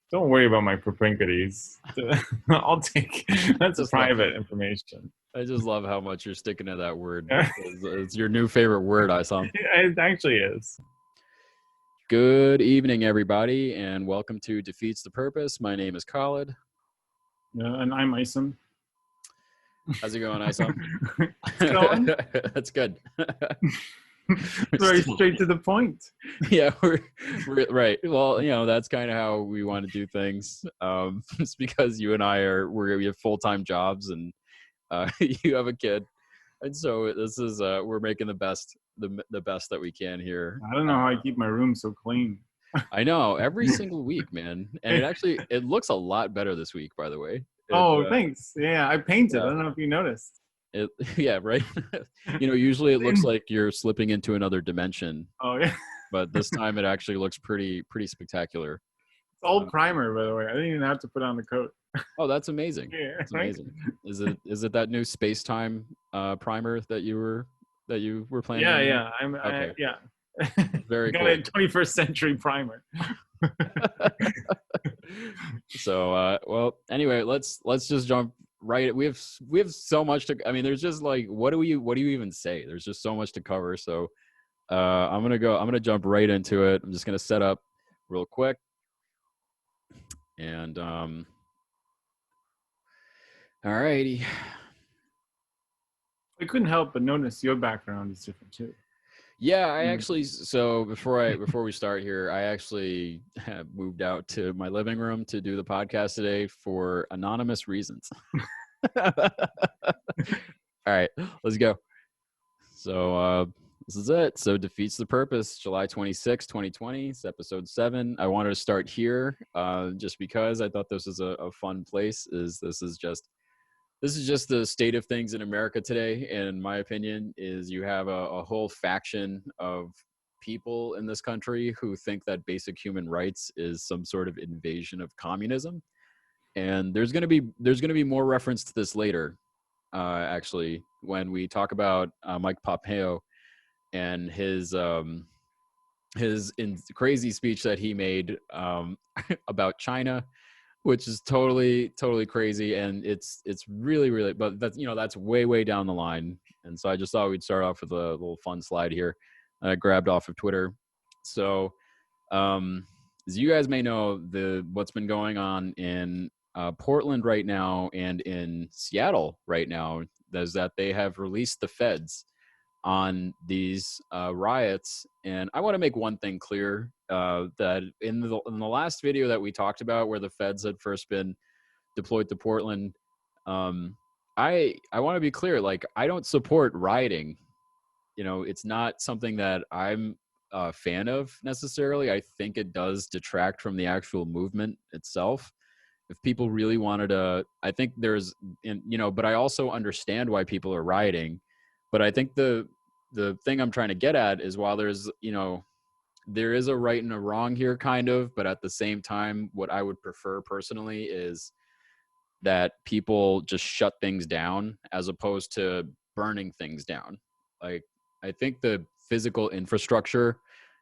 Don't worry about my propinquities. I'll take that's Just love, private information. I just love how much you're sticking to that word. It's your new favorite word, I saw. It actually is. Good evening, everybody, and welcome to Defeats the Purpose. My name is Khalid. Yeah, and I'm Isom. How's it going, Isom? It's going That's good. very straight to the point. Yeah, we're right. Well, that's kind of how we want to do things. It's because you and I we have full-time jobs, and you have a kid, and so this is we're making the best that we can here. I don't know how I keep my room so clean. I know, every single week, man, and it looks a lot better this week, by the way. Thanks. Yeah, I painted. Yeah. I don't know if you noticed. Yeah, right. Usually it looks like you're slipping into another dimension. Oh yeah. But this time it actually looks pretty spectacular. It's old primer, by the way. I didn't even have to put on the coat. Oh, that's amazing. Yeah, that's amazing. Right? Is it that new space-time primer that you were planning? Yeah. Okay. Yeah. Very got cool. a 21st century primer. So well, anyway, let's just jump right. We have so much to. I mean, there's just like, what do you even say? There's just so much to cover. So I'm gonna jump right into it. I'm just gonna set up real quick, and alrighty. I couldn't help but notice your background is different too. Yeah, I actually, so before we start here, I actually have moved out to my living room to do the podcast today for anonymous reasons. All right, let's go. So this is it. So Defeats the Purpose, July 26, 2020. It's episode 7. I wanted to start here just because I thought this was a fun place. This is just the state of things in America today. And in my opinion, is you have a whole faction of people in this country who think that basic human rights is some sort of invasion of communism. And there's going to be more reference to this later, actually, when we talk about Mike Pompeo and his crazy speech that he made about China, which is totally crazy, and it's really, but that's way down the line. And so I just thought we'd start off with a little fun slide here I grabbed off of Twitter. So as you guys may know, what's been going on in Portland right now and in Seattle right now is that they have released the feds on these riots. And I want to make one thing clear, that in the last video that we talked about where the feds had first been deployed to Portland, I want to be clear, like, I don't support rioting. It's not something that I'm a fan of necessarily. I think it does detract from the actual movement itself. If people really wanted to, I think but I also understand why people are rioting. But I think the thing I'm trying to get at is, while there is a right and a wrong here, kind of, but at the same time, what I would prefer personally is that people just shut things down as opposed to burning things down. Like, I think the physical infrastructure,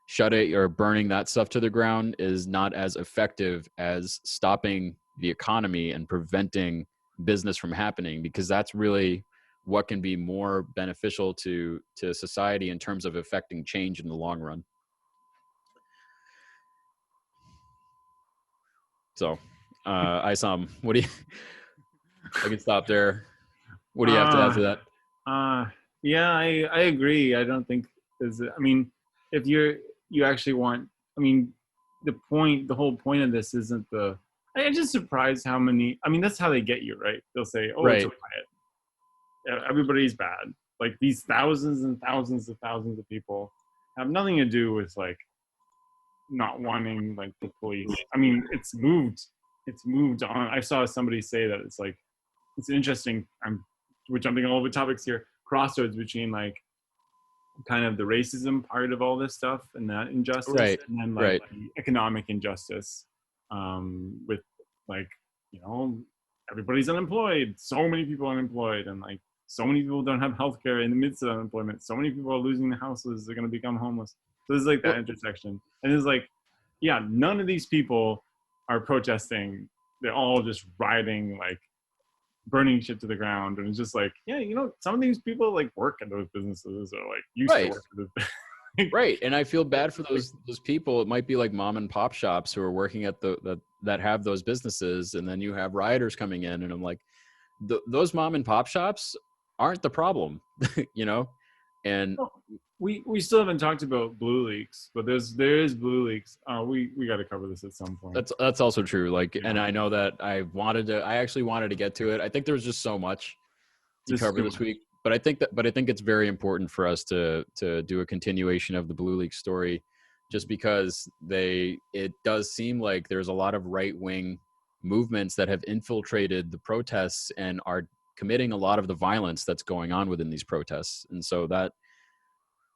shut it or burning that stuff to the ground, is not as effective as stopping the economy and preventing business from happening, because that's really what can be more beneficial to society in terms of affecting change in the long run. So, Isom, what do you? I can stop there. What do you have to add to that? Yeah, I agree. I don't think if you actually want, the whole point of this isn't I'm just surprised how many, that's how they get you, right? They'll say, oh, right. It's a riot. Everybody's bad. Like, these thousands and thousands of people have nothing to do with, like, not wanting, like, the police. It's moved on. I saw somebody say that it's interesting. We're jumping all over topics here. Crossroads between, like, kind of the racism part of all this stuff and that injustice, right, and then, like, the economic injustice, with, like, everybody's unemployed, so many people unemployed, and, like, so many people don't have healthcare in the midst of unemployment, so many people are losing their houses, they're going to become homeless. So there's, like, that intersection, and it's like, yeah, none of these people are protesting, they're all just rioting, like burning shit to the ground, and it's just like, yeah, some of these people like work at those businesses or like used to Right. work at those. Right. And I feel bad for those people. It might be like mom and pop shops who are working at that have those businesses, and then you have rioters coming in, and I'm like, those mom and pop shops aren't the problem, you know? And We still haven't talked about Blue Leaks, but there is Blue Leaks. We got to cover this at some point. that's also true. Like, and Yeah. I know that I actually wanted to get to it. I think there's just so much to This is cover too this much. week, but I think it's very important for us to do a continuation of the Blue Leaks story, just because it does seem like there's a lot of right wing movements that have infiltrated the protests and are committing a lot of the violence that's going on within these protests. And so that,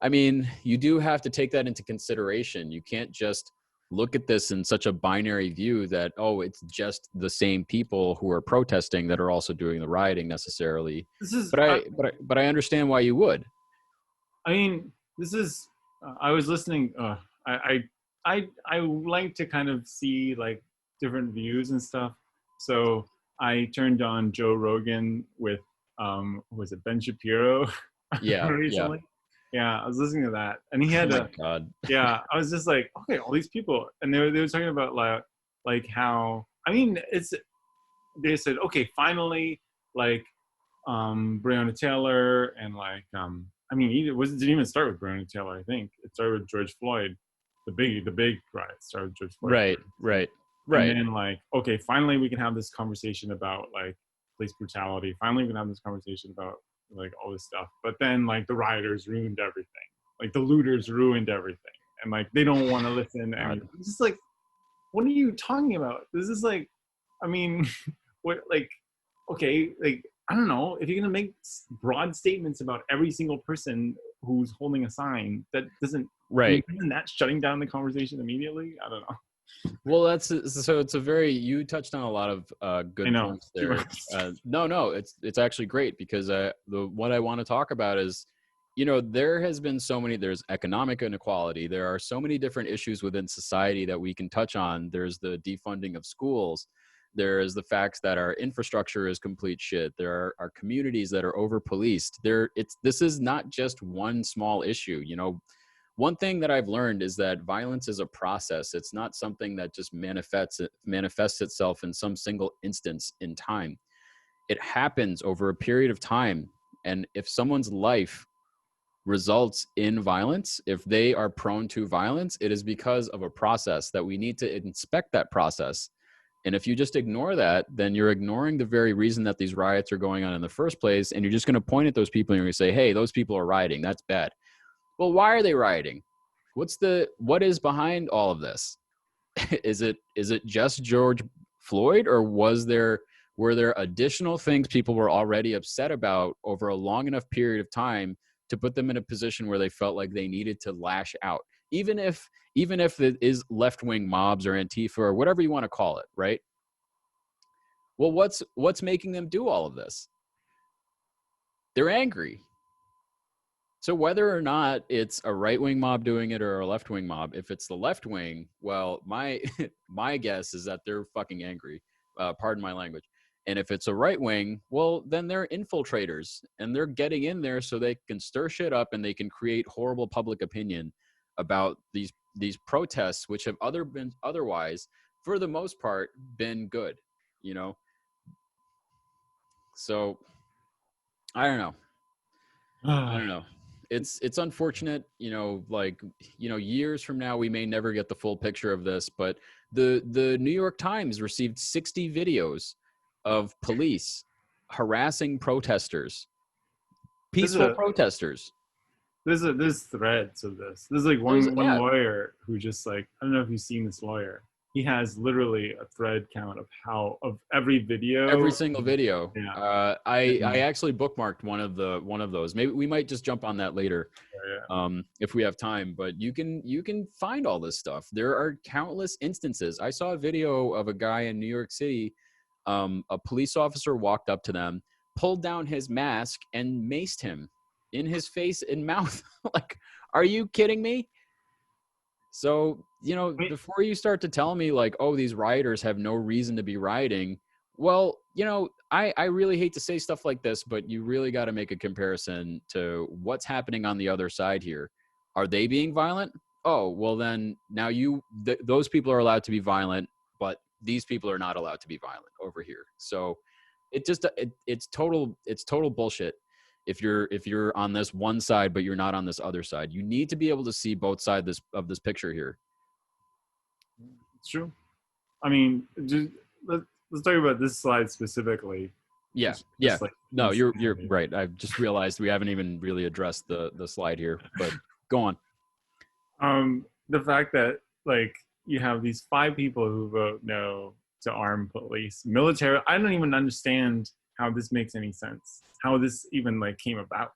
I mean, you do have to take that into consideration. You can't just look at this in such a binary view that, oh, it's just the same people who are protesting that are also doing the rioting necessarily. This is. But I understand why you would. I mean, this is. I was listening. I like to kind of see like different views and stuff. So I turned on Joe Rogan with was it Ben Shapiro Yeah, yeah. recently? Yeah, I was listening to that, and he Oh had my a. God. Yeah, I was just like, okay, all these people, and they were talking about like how, I mean, they said, okay, finally, like Breonna Taylor, and like I mean, didn't even start with Breonna Taylor. I think it started with George Floyd. The big riot started with George Floyd. Right, right, And right. then like, okay, finally we can have this conversation about like police brutality. Finally we can have this conversation about like all this stuff. But then like the rioters ruined everything. Like the looters ruined everything. And like they don't want to listen. And God. it's just like, what are you talking about? This is like, I mean, what, like, okay, like, I don't know, if you're gonna make broad statements about every single person who's holding a sign, that doesn't, I mean, Right. isn't that shutting down the conversation immediately? I don't know. Well, so it's a very, you touched on a lot of I good know. points there. No, it's actually great, because what I want to talk about is, there has been there's economic inequality. There are so many different issues within society that we can touch on. There's the defunding of schools. There is the facts that our infrastructure is complete shit. There are communities that are over policed. This is not just one small issue. One thing that I've learned is that violence is a process. It's not something that just manifests itself in some single instance in time. It happens over a period of time. And if someone's life results in violence, if they are prone to violence, it is because of a process that we need to inspect that process. And if you just ignore that, then you're ignoring the very reason that these riots are going on in the first place. And you're just going to point at those people and you're going to say, hey, those people are rioting. That's bad. Well, why are they rioting? What is behind all of this? Is it just George Floyd, or were there additional things people were already upset about over a long enough period of time to put them in a position where they felt like they needed to lash out, even if it is left-wing mobs or Antifa or whatever you want to call it, right? Well, what's making them do all of this? They're angry. So whether or not it's a right-wing mob doing it or a left-wing mob, if it's the left-wing, well, my my guess is that they're fucking angry. Pardon my language. And if it's a right-wing, well, then they're infiltrators, and they're getting in there so they can stir shit up and they can create horrible public opinion about these protests, which have been otherwise, for the most part, been good. So I don't know. I don't know. It's unfortunate, years from now we may never get the full picture of this, but the New York Times received 60 videos of police harassing protesters, peaceful protesters. There's threads of this. There's like one lawyer who just like, I don't know if you've seen this lawyer. He has literally a thread count of every single video. Yeah. I actually bookmarked one of those. Maybe we might just jump on that later, if we have time. But you can find all this stuff. There are countless instances. I saw a video of a guy in New York City. A police officer walked up to them, pulled down his mask, and maced him in his face and mouth. Like, are you kidding me? So, I mean, before you start to tell me like, oh, these rioters have no reason to be rioting, well, I really hate to say stuff like this, but you really got to make a comparison to what's happening on the other side here. Are they being violent? Oh, well, then now those people are allowed to be violent, but these people are not allowed to be violent over here. So it's total bullshit if you're on this one side but you're not on this other side. You need to be able to see both sides of this picture here. it's true. I mean, just let's talk about this slide specifically. Yeah, Just, yeah. just like No, you're insanity. right. I've just realized we haven't even really addressed the slide here, but go on. The fact that like you have these 5 people who vote no to arm police, military. I don't even understand how this makes any sense. How this even like came about.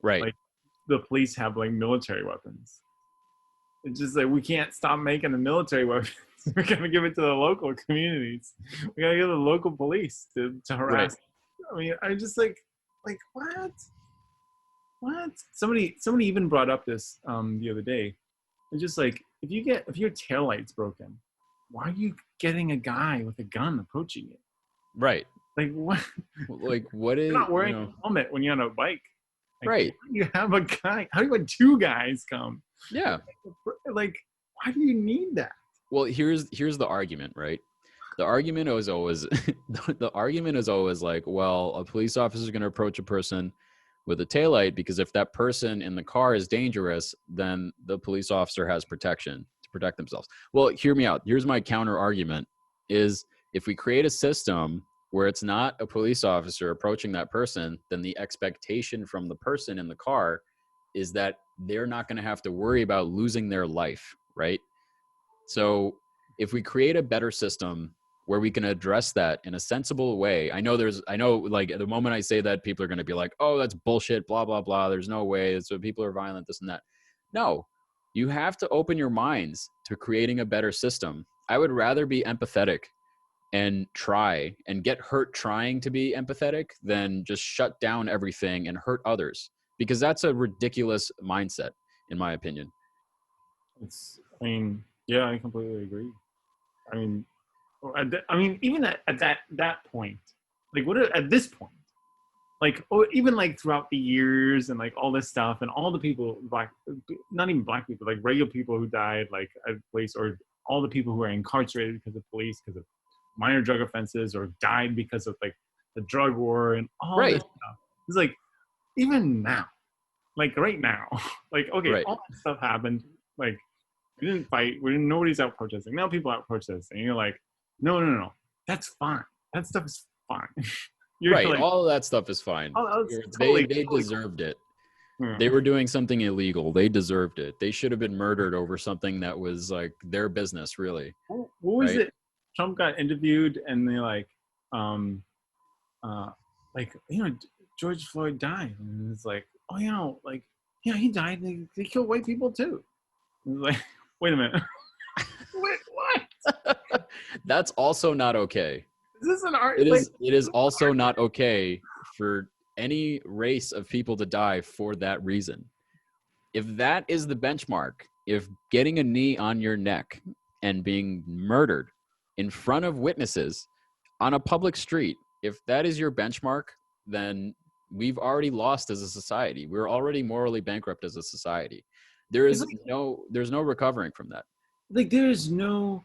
Right. Like the police have like military weapons. It's just like we can't stop making the military weapons. We gotta give it to the local communities. We gotta give the local police to Right. harass. I mean, I just like what? What? Somebody even brought up this the other day. It's just like if your tail light's broken, why are you getting a guy with a gun approaching you? Right. Like what? Like what You're is, not wearing a helmet when you're on a bike. Like right. why do you have a guy? How do you have 2 guys come? Yeah. Like why do you need that? Well, here's the argument, right? The argument is always the argument is always like, well, a police officer is going to approach a person with a taillight because if that person in the car is dangerous, then the police officer has protection to protect themselves. Well, hear me out. Here's my counter argument is if we create a system where it's not a police officer approaching that person, then the expectation from the person in the car is that they're not going to have to worry about losing their life, right? So if we create a better system where we can address that in a sensible way, I know like at the moment I say that people are going to be like, oh, that's bullshit, blah, blah, blah. There's no way. So people are violent, this and that. No, you have to open your minds to creating a better system. I would rather be empathetic and try and get hurt trying to be empathetic than just shut down everything and hurt others, because that's a ridiculous mindset, in my opinion. I mean, yeah, I completely agree. I mean, I mean, even at that point, like what at this point, like even like throughout the years and like all this stuff and all the people not even black people, like regular people who died like at police, or all the people who are incarcerated because of police, because of minor drug offenses, or died because of like the drug war and all this Right. stuff. It's like even now, like right now, like okay, Right. all that stuff happened. Like we didn't fight. Nobody's out protesting. Now people out protesting. And you're like, no. That's fine. That stuff is fine. You're Right. like, All of that stuff is fine. oh, that's They totally deserved it. cool. They were doing something illegal. They deserved it. They should have been murdered over something that was like their business, really. What was Right. it? Trump got interviewed, and they um, like George Floyd died, and it's like, oh, like, yeah, he died. They killed white people too. And it's like, wait a minute. Wait, what? That's also not okay. Is this an art? It is also not okay for any race of people to die for that reason. If that is the benchmark, if getting a knee on your neck and being murdered in front of witnesses on a public street, if that is your benchmark, then we've already lost as a society. We're already morally bankrupt as a society. It's There's no recovering from that. like there's no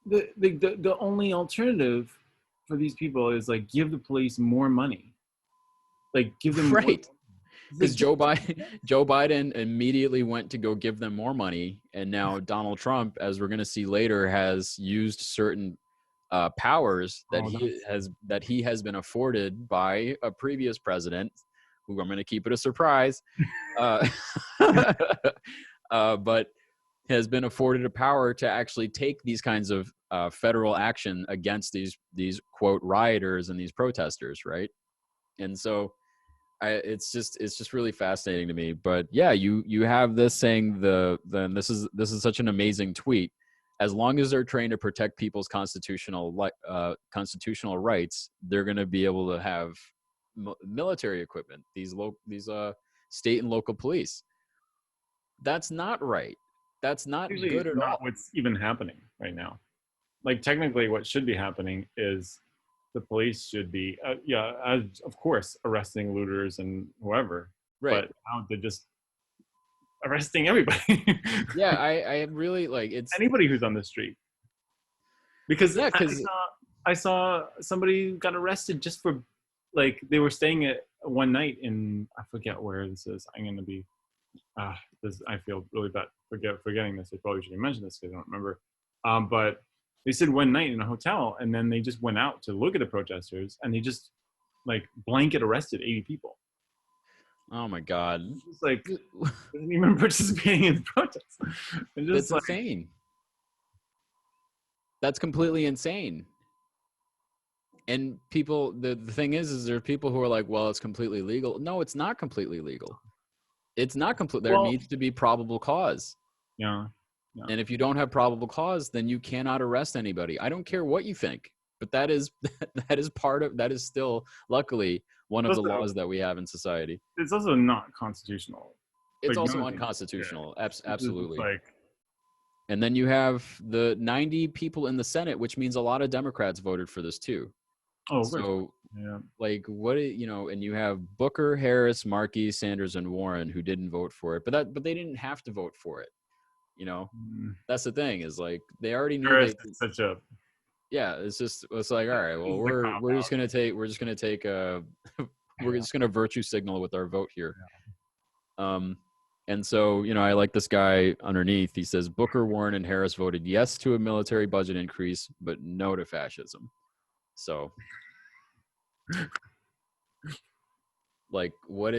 the only alternative for these people is like give the police more money, like give them more. Right. Because Like, Joe Biden immediately went to go give them more money, and now Donald Trump, as we're going to see later, has used certain powers that he has been afforded by a previous president, who I'm going to keep it a surprise, uh, but has been afforded a power to actually take these kinds of federal action against these quote rioters and these protesters, right? And so it's just really fascinating to me. But yeah, you have this saying this is such an amazing tweet. As long as they're trained to protect people's constitutional rights, they're going to be able to have military equipment. These state and local police. That's not right. That's not Usually good at not all. what's even happening right now. Like technically, what should be happening is the police should be, of course, arresting looters and whoever. Right. But now they're just arresting everybody, Yeah, I really like it's anybody who's on the street. Because yeah, I because saw I saw somebody got arrested just for, like, they were staying at one night in, I forget where this is. I'm gonna be this, I feel really bad forgetting this. I probably shouldn't mention this because I don't remember. But they said one night in a hotel, and then they just went out to look at the protesters, and they just like blanket arrested 80 people. oh my god, It's like wasn't even participating in the protest. And just that's like, insane. That's completely insane. And people, the thing is there are people who are like, well, it's completely legal. No, it's not completely legal. It's not complete. There well, needs to be probable cause. yeah, And if you don't have probable cause, then you cannot arrest anybody. I don't care what you think, but that is that is still, luckily, one of the laws that we have in society. it's also not constitutional. It's Like, also no, unconstitutional. yeah, it's Absolutely. like, And then you have the 90 people in the Senate, which means a lot of Democrats voted for this too. oh, So yeah. like and you have Booker, Harris, Markey, Sanders, and Warren who didn't vote for it, but they didn't have to vote for it. That's the thing, is like they already knew Harris is such a, yeah, it's like, all right, well, we're just gonna take we're just gonna virtue signal with our vote here. And so, I like this guy underneath. He says Booker, Warren, and Harris voted yes to a military budget increase, but no to fascism. So, like, what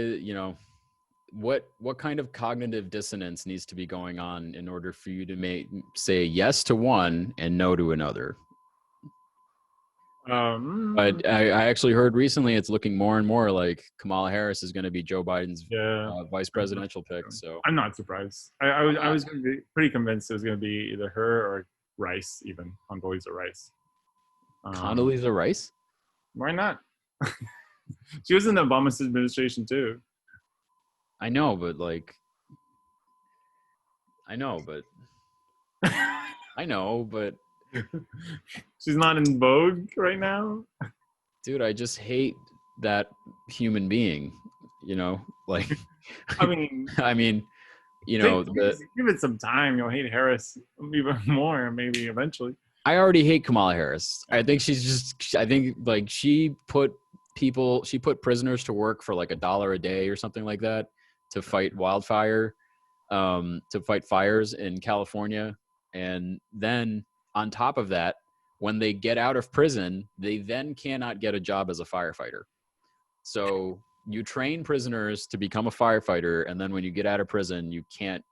kind of cognitive dissonance needs to be going on in order for you to say yes to one and no to another? But I actually heard recently it's looking more and more like Kamala Harris is going to be Joe Biden's vice presidential pick. So I'm not surprised. I was going to be pretty convinced it was going to be either her or Rice, even Condoleezza Rice. Condoleezza Rice? Why not? She was in the Obama administration too. I know, but like, I know, but she's not in vogue right now. Dude, I just hate that human being. Like, I mean, give it some time. You'll hate Harris even more, maybe eventually. I already hate Kamala Harris. I think she put prisoners to work for like $1 a day or something like that to fight to fight fires in California. And then on top of that, when they get out of prison, they then cannot get a job as a firefighter. So you train prisoners to become a firefighter, and then when you get out of prison, you can't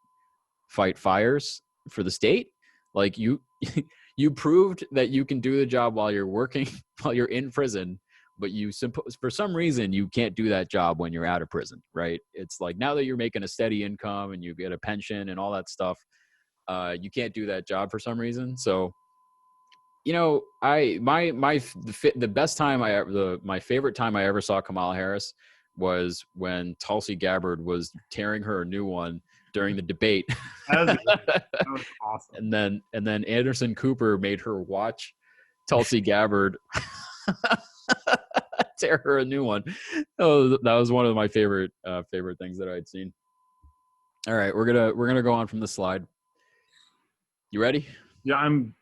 fight fires for the state. Like, you proved that you can do the job while you're working, while you're in prison, but for some reason you can't do that job when you're out of prison, right? It's like, now that you're making a steady income and you get a pension and all that stuff, you can't do that job for some reason. So, my favorite time I ever saw Kamala Harris was when Tulsi Gabbard was tearing her a new one during the debate. That was awesome. And then Anderson Cooper made her watch Tulsi Gabbard tear her a new one. Oh, that was one of my favorite things that I'd seen. All right, we're gonna go on from the slide. You ready? Yeah, I'm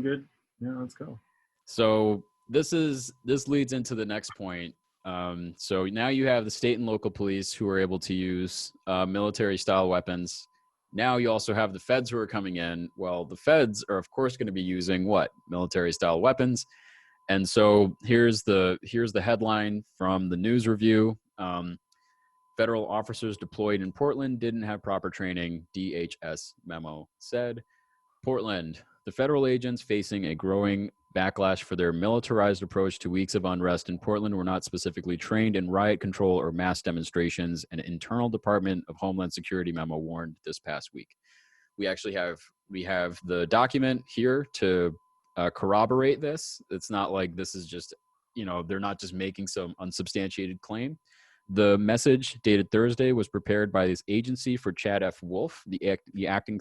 good. Yeah, let's go. So this leads into the next point. So now you have the state and local police who are able to use military style weapons. Now you also have the feds who are coming in. Well, the feds are of course going to be using what? Military style weapons. And so here's the headline from the news review. Federal officers deployed in Portland didn't have proper training, DHS memo said. Portland, the federal agents facing a growing backlash for their militarized approach to weeks of unrest in Portland were not specifically trained in riot control or mass demonstrations, an internal Department of Homeland Security memo warned this past week. We have the document here to corroborate this. It's not like this is just, they're not just making some unsubstantiated claim. The message dated Thursday was prepared by this agency for Chad F. Wolf, the acting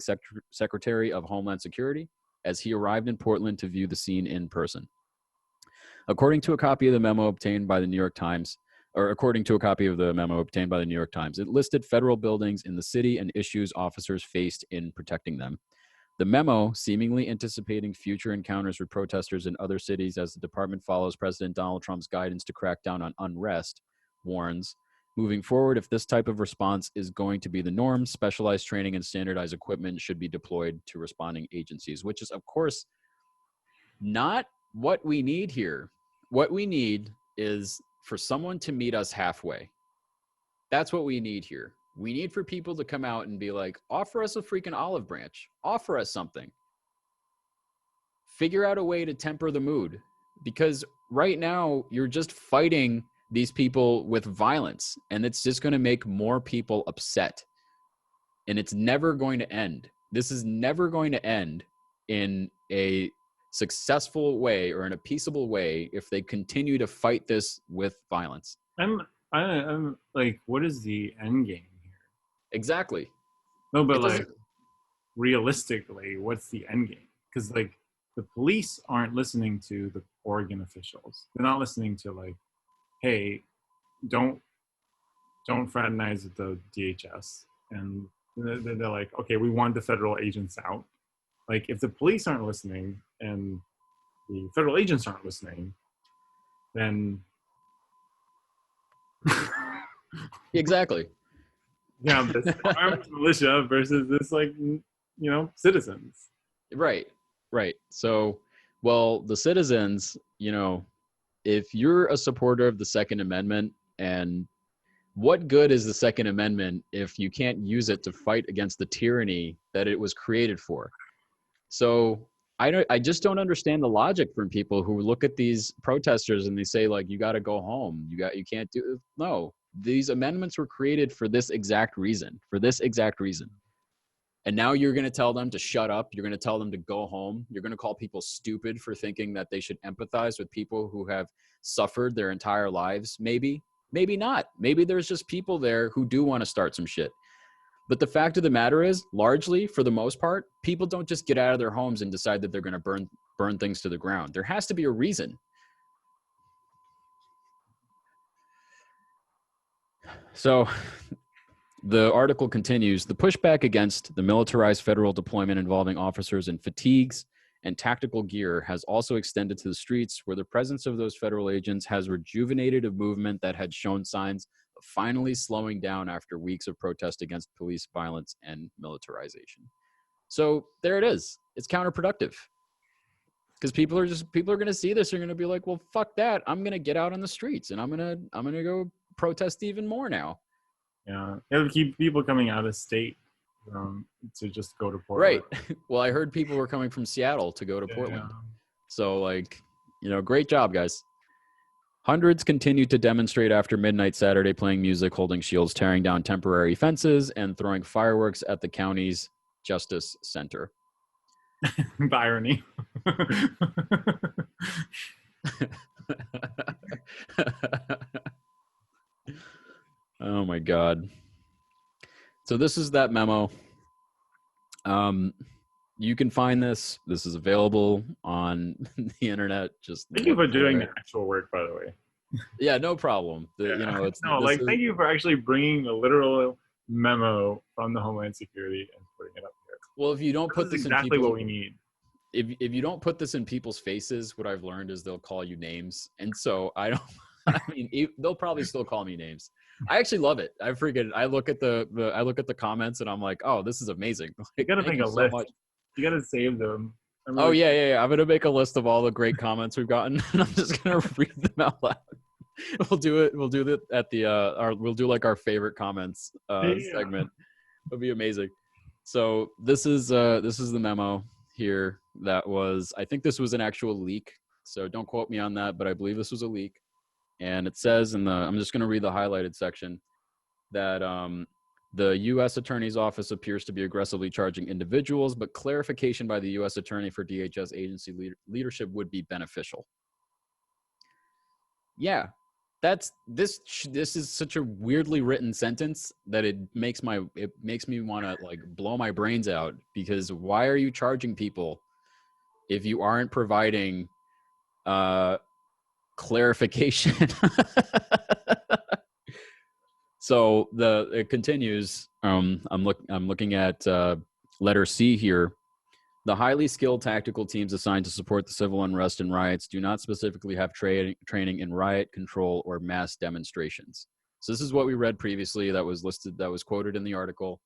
secretary of Homeland Security, as he arrived in Portland to view the scene in person. According to a copy of the memo obtained by the New York Times, it listed federal buildings in the city and issues officers faced in protecting them. The memo, seemingly anticipating future encounters with protesters in other cities as the department follows President Donald Trump's guidance to crack down on unrest, warns, moving forward, if this type of response is going to be the norm, specialized training and standardized equipment should be deployed to responding agencies, which is, of course, not what we need here. What we need is for someone to meet us halfway. That's what we need here. We need for people to come out and be like, offer us a freaking olive branch. Offer us something. Figure out a way to temper the mood. Because right now, you're just fighting these people with violence. And it's just going to make more people upset. And it's never going to end. This is never going to end in a successful way or in a peaceable way if they continue to fight this with violence. I'm like, what is the end game here? Exactly. No, but like, realistically, what's the end game? Because like, the police aren't listening to the Oregon officials. They're not listening to like, hey, don't fraternize with the DHS. And they're like, okay, we want the federal agents out. Like, if the police aren't listening and the federal agents aren't listening, then exactly. Yeah, this armed militia versus this, like, citizens. Right. So, well, the citizens, if you're a supporter of the Second Amendment, and what good is the Second Amendment if you can't use it to fight against the tyranny that it was created for? So I just don't understand the logic from people who look at these protesters and they say, like, you got to go home. You can't do it. No, these amendments were created for this exact reason, And now you're going to tell them to shut up. You're going to tell them to go home. You're going to call people stupid for thinking that they should empathize with people who have suffered their entire lives. Maybe not. Maybe there's just people there who do want to start some shit. But the fact of the matter is, largely, for the most part, people don't just get out of their homes and decide that they're going to burn things to the ground. There has to be a reason. So the article continues, the pushback against the militarized federal deployment involving officers in fatigues and tactical gear has also extended to the streets, where the presence of those federal agents has rejuvenated a movement that had shown signs of finally slowing down after weeks of protest against police violence and militarization. So there it is. It's counterproductive. Because people are going to see this. They're going to be like, well, fuck that. I'm going to get out on the streets and I'm going to go protest even more now. Yeah, it'll keep people coming out of state to just go to Portland. Right. Well, I heard people were coming from Seattle to go to Portland. Yeah. So, like, great job, guys. Hundreds continued to demonstrate after midnight Saturday, playing music, holding shields, tearing down temporary fences, and throwing fireworks at the county's Justice Center. The irony. Oh my God. So this is that memo. You can find this. This is available on the internet. Just thank you for doing the actual work, by the way. Yeah, no problem. Thank you for actually bringing a literal memo from the Homeland Security and putting it up here. Well, if you don't put this exactly in what we need. If you don't put this in people's faces, what I've learned is they'll call you names, and so I mean, they'll probably still call me names. I actually love it. I look at the comments and I'm like, oh, this is amazing. Like, you gotta make a list. You gotta save them. Oh yeah. I'm gonna make a list of all the great comments we've gotten, and I'm just gonna read them out loud. We'll do that at the we'll do like our favorite comments segment. It'll be amazing. So this is the memo here that was, I think this was an actual leak. So don't quote me on that, but I believe this was a leak. And it says I'm just going to read the highlighted section, that the U.S. Attorney's Office appears to be aggressively charging individuals, but clarification by the U.S. Attorney for DHS agency leadership would be beneficial. Yeah, this is such a weirdly written sentence that it makes me want to like blow my brains out, because why are you charging people if you aren't providing clarification? So it continues. I'm looking at letter C here. The highly skilled tactical teams assigned to support the civil unrest and riots do not specifically have training in riot control or mass demonstrations. So this is what we read previously that was listed, that was quoted in the article.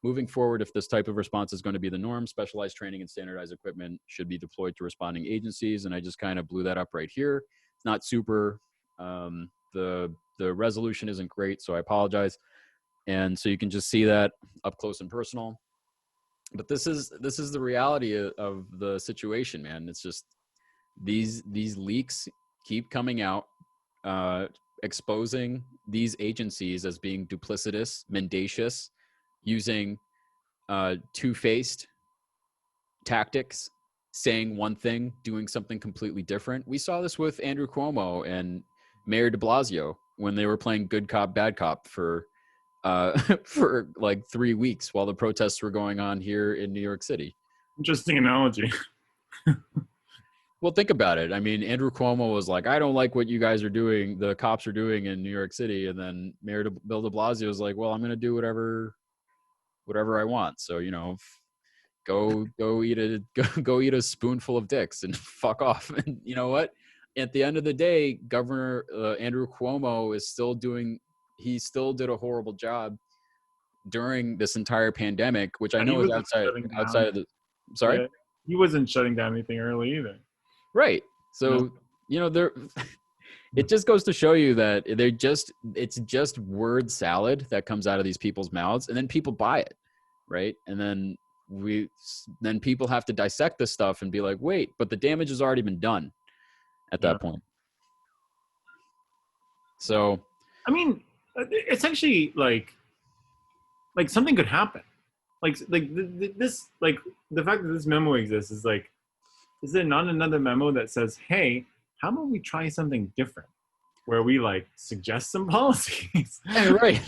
Moving forward, if this type of response is going to be the norm, specialized training and standardized equipment should be deployed to responding agencies. And I just kind of blew that up right here. It's not super. The resolution isn't great, so I apologize. And so you can just see that up close and personal. But this is the reality of the situation, man. It's just these leaks keep coming out, exposing these agencies as being duplicitous, mendacious, using two-faced tactics, saying one thing, doing something completely different. We saw this with Andrew Cuomo and Mayor de Blasio when they were playing good cop, bad cop for like 3 weeks while the protests were going on here in New York City. Interesting analogy. Well, think about it. I mean, Andrew Cuomo was like, I don't like what you guys are doing, the cops are doing in New York City. And then Mayor Bill de Blasio was like, well, I'm going to do whatever I want. So, you know, go eat a spoonful of dicks and fuck off. And you know what? At the end of the day, Governor Andrew Cuomo he still did a horrible job during this entire pandemic, which I know is outside of the. Sorry, yeah, he wasn't shutting down anything early either. Right. So you know, it just goes to show you that it's just word salad that comes out of these people's mouths, and then people buy it, right? And then people have to dissect this stuff and be like, wait, but the damage has already been done at that point. So, I mean, it's actually like something could happen. This, like the fact that this memo exists is like, is there not another memo that says, hey, how about we try something different, where we like suggest some policies? Yeah, right.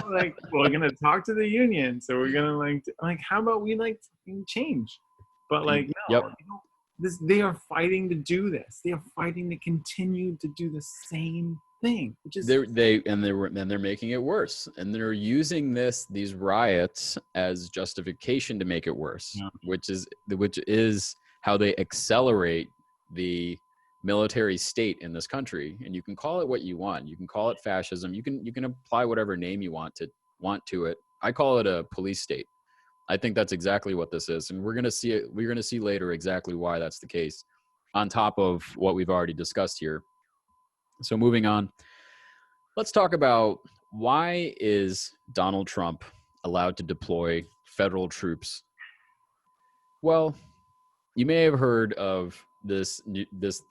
like we're gonna talk to the union, so we're gonna like how about we like change? But like no, yep. you know, they are fighting to do this. They are fighting to continue to do the same thing, which is they're making it worse, and they're using these riots as justification to make it worse, which is how they accelerate the military state in this country. And you can call it what you want. You can call it fascism. You can apply whatever name you want to it. I call it a police state. I think that's exactly what this is, and we're going to see later exactly why that's the case, on top of what we've already discussed here. So moving on, let's talk about, why is Donald Trump allowed to deploy federal troops? Well, you may have heard of this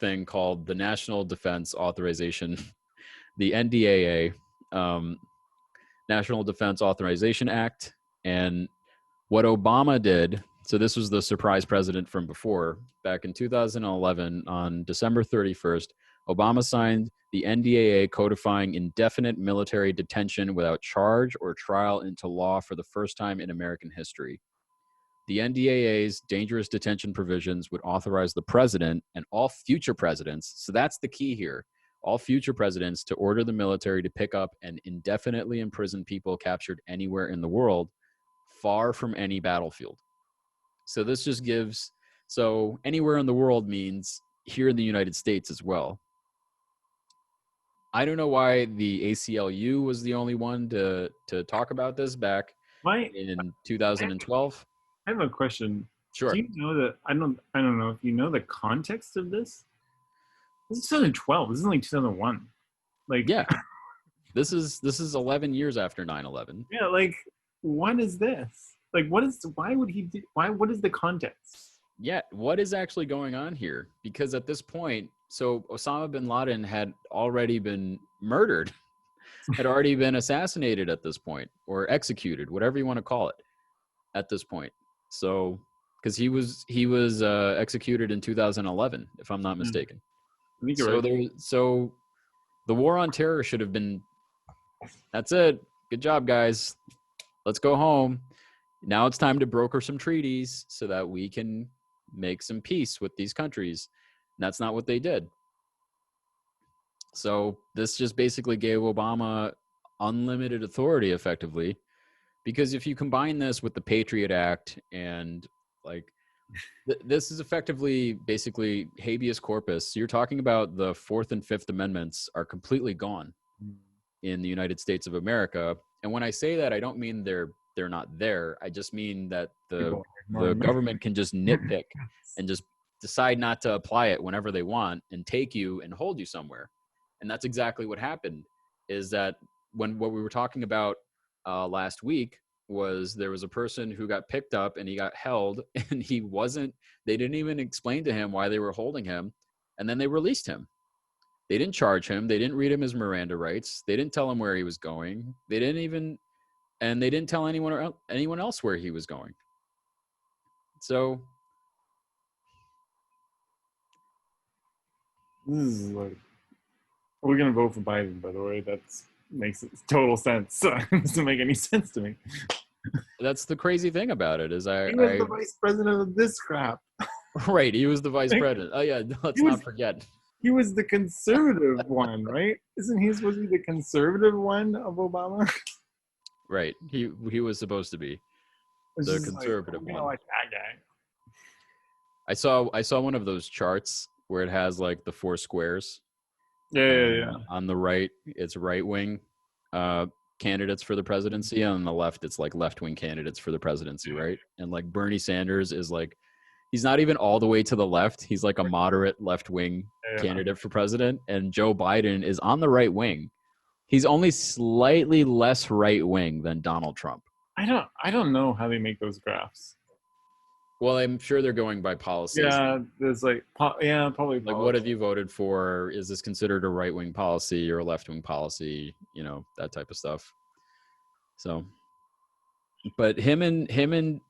thing called the National Defense Authorization, the NDAA, National Defense Authorization Act. And what Obama did, so this was the surprise president from before, back in 2011 on December 31st, Obama signed the NDAA, codifying indefinite military detention without charge or trial into law for the first time in American history. The NDAA's dangerous detention provisions would authorize the president and all future presidents, so that's the key here, all future presidents, to order the military to pick up and indefinitely imprison people captured anywhere in the world, far from any battlefield. So this just gives, so anywhere in the world means here in the United States as well. I don't know why the ACLU was the only one to talk about this back in 2012. I have a question. Sure. Do you know that I don't know if you know the context of this? This is 2012. This is like 2001. Like, yeah, this is 11 years after 9/11. Yeah, like, what is this? Like, what is the context? Yeah, what is actually going on here? Because at this point, so Osama bin Laden had already been murdered, had already been assassinated at this point, or executed, whatever you want to call it, at this point. So, because he was executed in 2011, if I'm not mistaken. I think you're right. The war on terror should have been, that's it. Good job, guys. Let's go home. Now it's time to broker some treaties so that we can make some peace with these countries. And that's not what they did. So this just basically gave Obama unlimited authority effectively, because if you combine this with the Patriot Act and like this is effectively basically habeas corpus. You're talking about the Fourth and Fifth Amendments are completely gone in the United States of America. And when I say that, I don't mean they're not there. I just mean that the government can just nitpick and just decide not to apply it whenever they want and take you and hold you somewhere. And that's exactly what happened. Is that what we were talking about last week was there was a person who got picked up and he got held, and they didn't even explain to him why they were holding him, and then they released him. They didn't charge him. They didn't read him his Miranda rights. They didn't tell him where he was going. They didn't tell anyone else where he was going. So this is like, we're gonna vote for Biden, by the way. That makes total sense. It doesn't make any sense to me. That's the crazy thing about it is he was the vice president of this crap. Right, he was the vice president. Oh yeah, let's not forget. He was the conservative one, right? Isn't he supposed to be the conservative one of Obama? Right, he was supposed to be the conservative one. Like that guy. I saw one of those charts where it has like the four squares. Yeah. On the right, it's right wing candidates for the presidency, and on the left, it's like left wing candidates for the presidency, right? And like Bernie Sanders is like, he's not even all the way to the left. He's like a moderate left wing candidate for president, and Joe Biden is on the right wing. He's only slightly less right wing than Donald Trump. I don't know how they make those graphs. Well, I'm sure they're going by policies. Yeah, there's like, probably. Like, what have you voted for? Is this considered a right-wing policy or a left-wing policy? You know, that type of stuff. So, but him and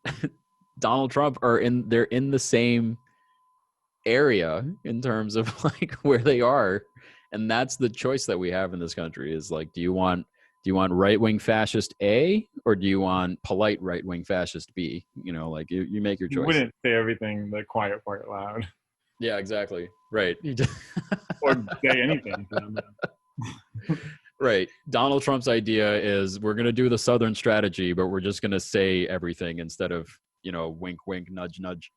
Donald Trump they're in the same area in terms of like where they are, and that's the choice that we have in this country. Is like, do you want right-wing fascist A, or do you want polite right-wing fascist B? You know, like you make your choice. You wouldn't say everything the quiet part loud. Yeah, exactly. Right. Or say anything. Right. Donald Trump's idea is we're going to do the Southern strategy, but we're just going to say everything instead of, wink, wink, nudge, nudge.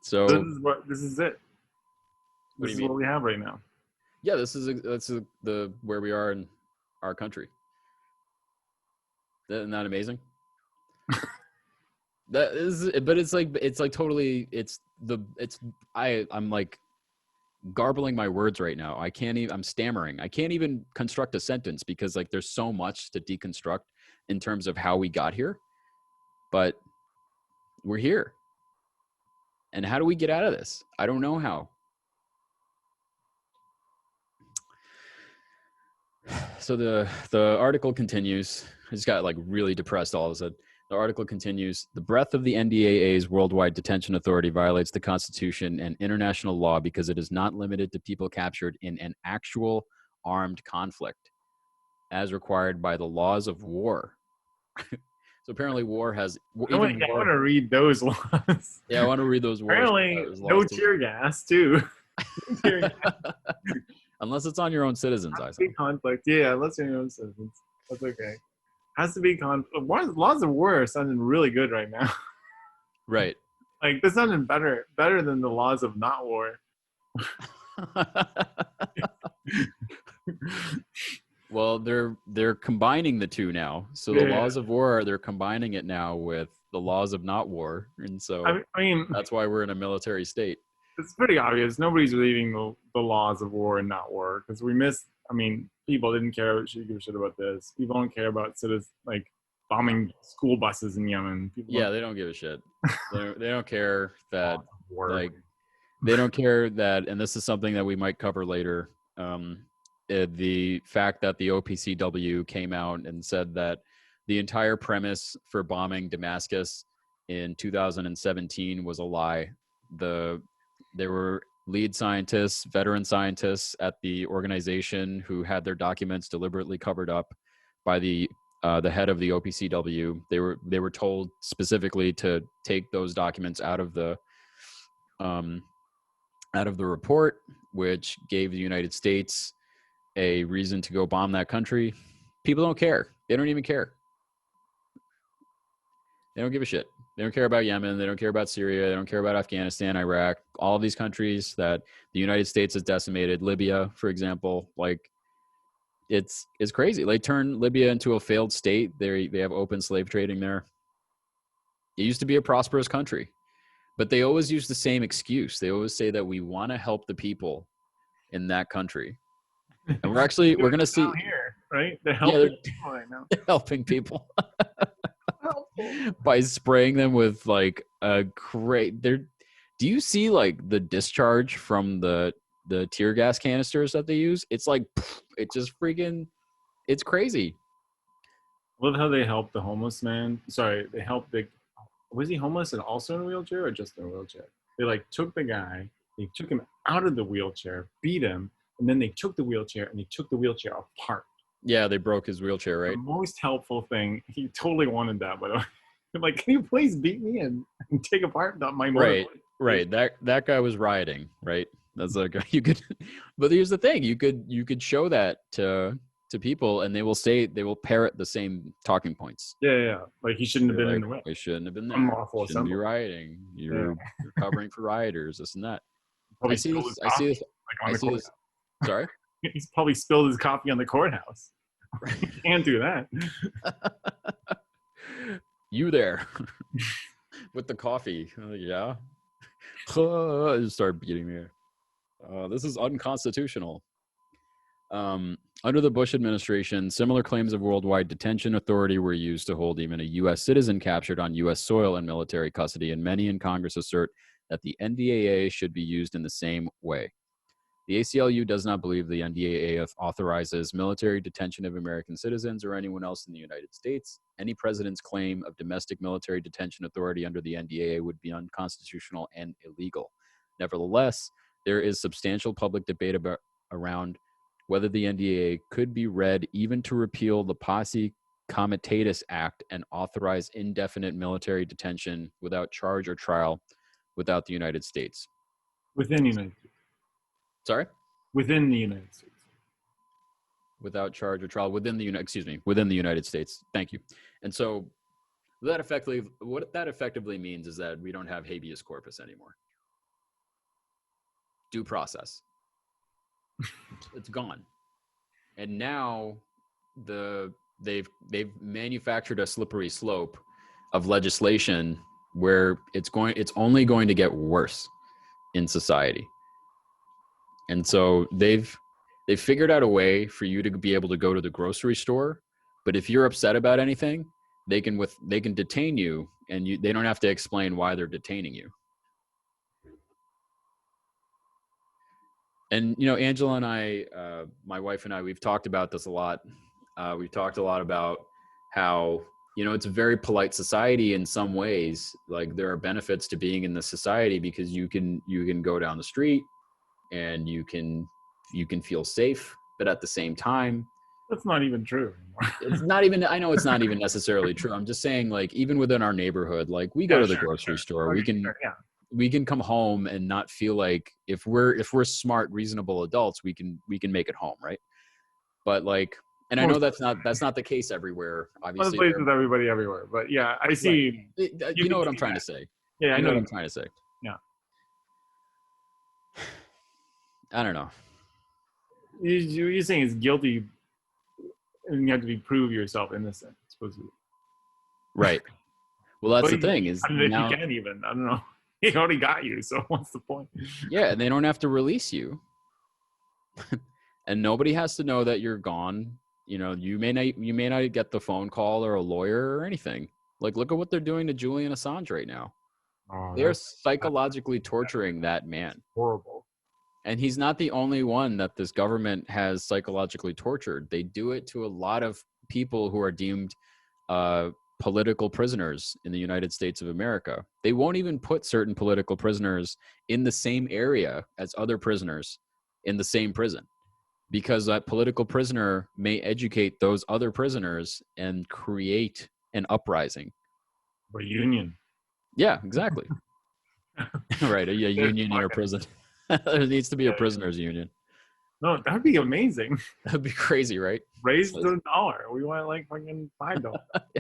So this is it. This is what we have right now. Yeah, that's the where we are in our country. Isn't that amazing? That is, but it's like totally. I'm like garbling my words right now. I can't even. I'm stammering. I can't even construct a sentence because like there's so much to deconstruct in terms of how we got here. But we're here, and how do we get out of this? I don't know how. So the article continues. I just got like really depressed all of a sudden. The article continues. The breadth of the NDAA's Worldwide Detention Authority violates the Constitution and international law because it is not limited to people captured in an actual armed conflict, as required by the laws of war. So apparently war has... I want to read those laws. Yeah, I want to read those laws. Apparently, no tear gas, too. Unless it's on your own citizens, I think. Conflict, yeah, unless you're your own citizens. That's okay. Has to be conflict. Laws of war are sounding really good right now. Right. Like, they're sounding better than the laws of not war. Well, they're combining the two now. So the laws of war, they're combining it now with the laws of not war. And so I mean, that's why we're in a military state. It's pretty obvious. Nobody's reading the laws of war and not war because people didn't care. Should give a shit about this. People don't care about citizens like bombing school buses in Yemen. They don't give a shit. They don't care that they don't care that, and this is something that we might cover later. The fact that the OPCW came out and said that the entire premise for bombing Damascus in 2017 was a lie. There were lead scientists, veteran scientists at the organization who had their documents deliberately covered up by the head of the OPCW. They were told specifically to take those documents out of the report, which gave the United States a reason to go bomb that country. People don't care. They don't even care. They don't give a shit. They don't care about Yemen. They don't care about Syria. They don't care about Afghanistan, Iraq, all of these countries that the United States has decimated. Libya, for example, like it's crazy. They turned Libya into a failed state. They have open slave trading there. It used to be a prosperous country, but they always use the same excuse. They always say that we want to help the people in that country. And we're going to see here, right? They're helping people right now. Helping people. By spraying them with like a great do you see like the discharge from the tear gas canisters that they use? It's like it just freaking it's crazy. I love how they helped the homeless man. Sorry, they helped was he homeless and also in a wheelchair or just in a wheelchair? They like took the guy, they took him out of the wheelchair, beat him, and then they took the wheelchair and they took the wheelchair apart. Yeah, they broke his wheelchair, right? The most helpful thing. He totally wanted that, but I'm like, can you please beat me and take apart my motor? Right. That guy was rioting, right? That's like you could, but here's the thing: you could show that to people, and they will parrot the same talking points. Yeah. Like he shouldn't have been in the way. He shouldn't have been there. Unlawful Shouldn't assembly. be rioting. You're covering for rioters. This and that. I see this. Sorry. He's probably spilled his coffee on the courthouse. You can't do that. You there with the coffee? Yeah. Just start beating me. This is unconstitutional. Under the Bush administration, similar claims of worldwide detention authority were used to hold even a U.S. citizen captured on U.S. soil in military custody, and many in Congress assert that the NDAA should be used in the same way. The ACLU does not believe the NDAA authorizes military detention of American citizens or anyone else in the United States. Any president's claim of domestic military detention authority under the NDAA would be unconstitutional and illegal. Nevertheless, there is substantial public debate around whether the NDAA could be read even to repeal the Posse Comitatus Act and authorize indefinite military detention without charge or trial without the United States. Within the United States. Sorry? Within the United States. Without charge or trial within the United States. Thank you. And so what that effectively means is that we don't have habeas corpus anymore. Due process. It's gone. And now they've manufactured a slippery slope of legislation where it's only going to get worse in society. And so they've figured out a way for you to be able to go to the grocery store, but if you're upset about anything, they can detain you, and they don't have to explain why they're detaining you. And Angela and I, my wife and I, we've talked about this a lot. We've talked a lot about how it's a very polite society in some ways. Like there are benefits to being in the society because you can go down the street and you can feel safe, but at the same time, that's not even true anymore. I know it's not even necessarily true. I'm just saying, like, even within our neighborhood, like we go to the grocery store, we can come home and not feel like if we're smart, reasonable adults, we can make it home, right? But like, and I know that's not the case everywhere. Obviously, with everybody everywhere, but yeah, I see. Right. You know what I'm trying to say. Yeah, I know what I'm trying to say. Yeah. I don't know. You're saying it's guilty, and you have to prove yourself innocent, supposedly. Right. Well, that's the thing is now, you can't even. I don't know. He already got you, so what's the point? Yeah, and they don't have to release you, and nobody has to know that you're gone. You may not get the phone call or a lawyer or anything. Like, look at what they're doing to Julian Assange right now. They're psychologically torturing that man. Horrible. And he's not the only one that this government has psychologically tortured. They do it to a lot of people who are deemed political prisoners in the United States of America. They won't even put certain political prisoners in the same area as other prisoners in the same prison, because that political prisoner may educate those other prisoners and create an uprising. A union. Yeah, exactly. Right, a union in a prison. There needs to be a prisoners union. No, that'd be amazing. That'd be crazy, right? Raise the dollar. We want like fucking $5.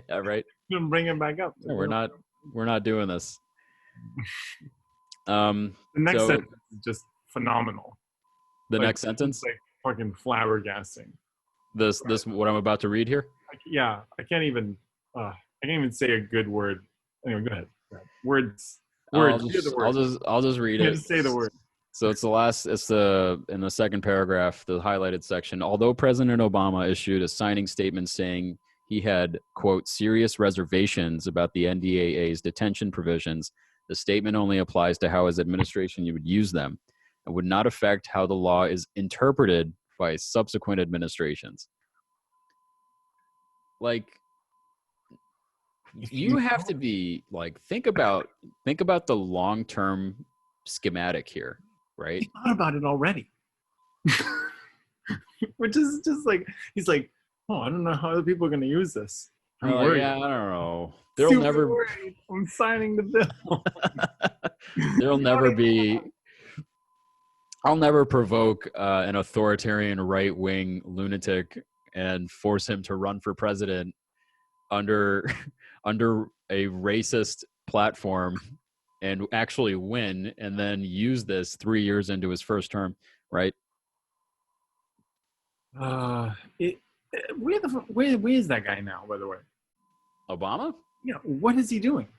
Yeah, right. And bring it back up. No, we're not doing this. The next so sentence is just phenomenal. the next sentence, like fucking flabbergasting. this what I'm about to read here. Yeah, I can't even say a good word. Anyway, go ahead. Words. I'll just read it. Just say the word. So it's in the second paragraph, the highlighted section. Although President Obama issued a signing statement saying he had, quote, serious reservations about the NDAA's detention provisions, the statement only applies to how his administration would use them and would not affect how the law is interpreted by subsequent administrations. Like, you have to be like, think about the long-term schematic here, right? He thought about it already. Which is just like, he's like, oh, I don't know how other people are going to use this. I'm worried. Yeah, I don't know. Worried. I'm signing the bill. There'll never be. I'll never provoke an authoritarian right-wing lunatic and force him to run for president under a racist platform and actually win, and then use this 3 years into his first term, right? Where is that guy now, by the way? Obama? Yeah, what is he doing?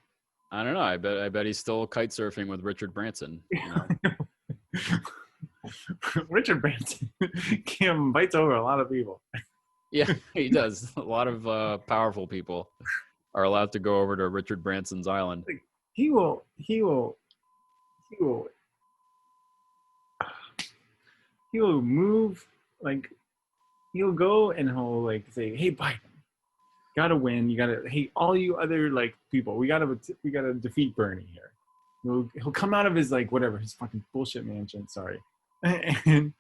I don't know. I bet he's still kite surfing with Richard Branson. You know? Richard Branson bites over a lot of people. Yeah, he does. A lot of powerful people are allowed to go over to Richard Branson's island. He will move, like, he'll go and he'll like say, hey, Biden, gotta win. You gotta, hey, all you other like people, we gotta defeat Bernie here. He'll come out of his like whatever, his fucking bullshit mansion, sorry. And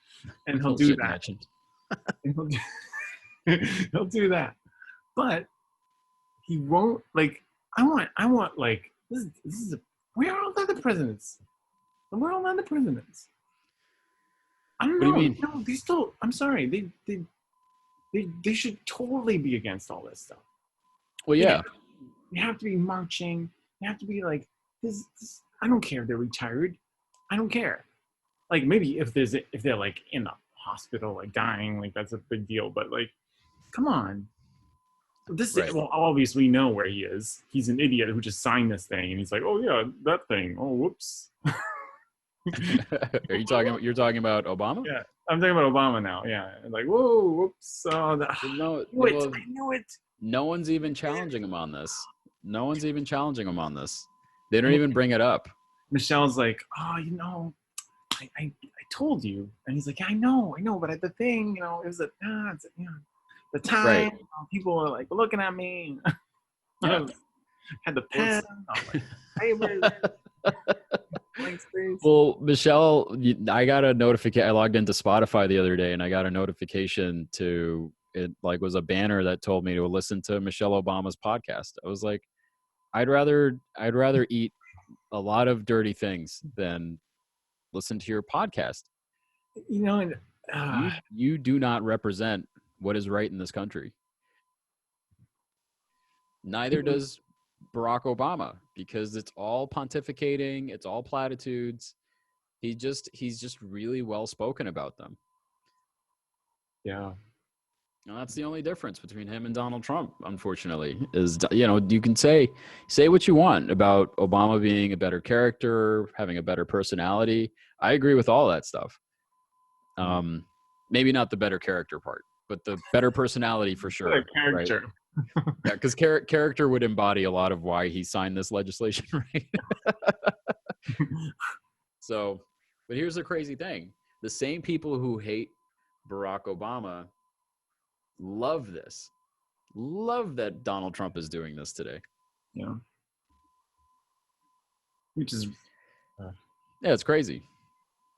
he'll do that. And he'll do that. But he won't, like, I want like, this is where are all the other presidents? Where are all the other presidents? I don't know. What do you mean? No, they still, I'm sorry. They should totally be against all this stuff. Well, yeah. You have to be marching. You have to be like, this I don't care if they're retired. I don't care. Like, maybe if they're like in the hospital, like dying, like that's a big deal. But like, come on. Right. Well, obviously we know where he is. He's an idiot who just signed this thing, and he's like, "Oh yeah, that thing. Oh, whoops." You're talking about Obama? Yeah, I'm talking about Obama now. Yeah, like, whoa, whoops. I knew it. No one's even challenging him on this. They don't even bring it up. Michelle's like, "Oh, you know, I told you," and he's like, "I know, but the thing, you know, it was the time, right. People were like looking at me. Yeah. Had the pen, papers, blank space." Well, Michelle, I got a notification. I logged into Spotify the other day, and I got a notification it like was a banner that told me to listen to Michelle Obama's podcast. I was like, I'd rather eat a lot of dirty things than listen to your podcast. You know, and you do not represent what is right in this country. Neither does Barack Obama, because it's all pontificating, it's all platitudes. He's just really well spoken about them. Yeah. And that's the only difference between him and Donald Trump, unfortunately, is, you know, you can say what you want about Obama being a better character, having a better personality. I agree with all that stuff. Maybe not the better character part, but the better personality for sure. Better character. Right? Yeah, because character would embody a lot of why he signed this legislation, right? So, but here's the crazy thing. The same people who hate Barack Obama love this. Love that Donald Trump is doing this today. You know, which is Yeah, it's crazy.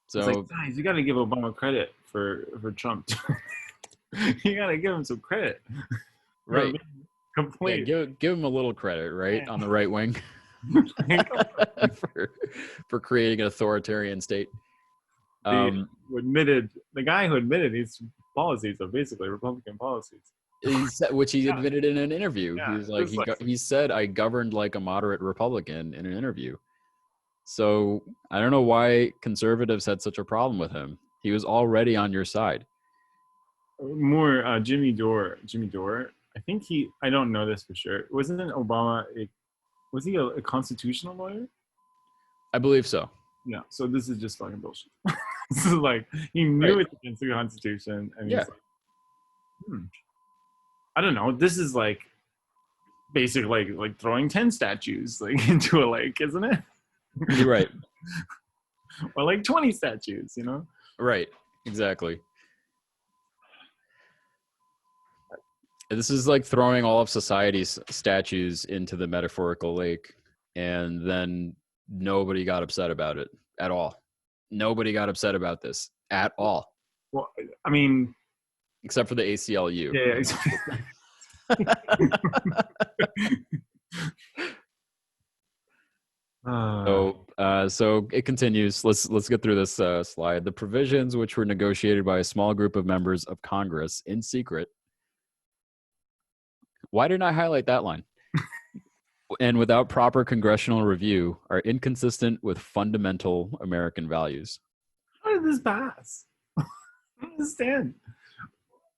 it's So like, guys, you got to give Obama credit for Trump. You got to give him some credit. right. Yeah, Complete. give him a little credit, right? Yeah. On the right wing for creating an authoritarian state. The guy who admitted these policies are basically Republican policies. Which he admitted in an interview. Yeah, He was like, he said, I governed like a moderate Republican in an interview. So I don't know why conservatives had such a problem with him. He was already on your side. More Jimmy Dore. I think I don't know this for sure. Wasn't Obama was he a constitutional lawyer? I believe so. Yeah. So this is just fucking bullshit. This is like he knew it's against the Constitution, and he's like, I don't know. This is like basically like throwing 10 statues like into a lake, isn't it? You're right. Or like 20 statues, you know? Right. Exactly. This is like throwing all of society's statues into the metaphorical lake, and then nobody got upset about it at all. Nobody got upset about this at all. Well, I mean, except for the ACLU. Yeah. Exactly. So it continues. Let's get through this slide. The provisions, which were negotiated by a small group of members of Congress in secret. Why didn't I highlight that line? And without proper congressional review, are inconsistent with fundamental American values. How did this pass? I don't understand.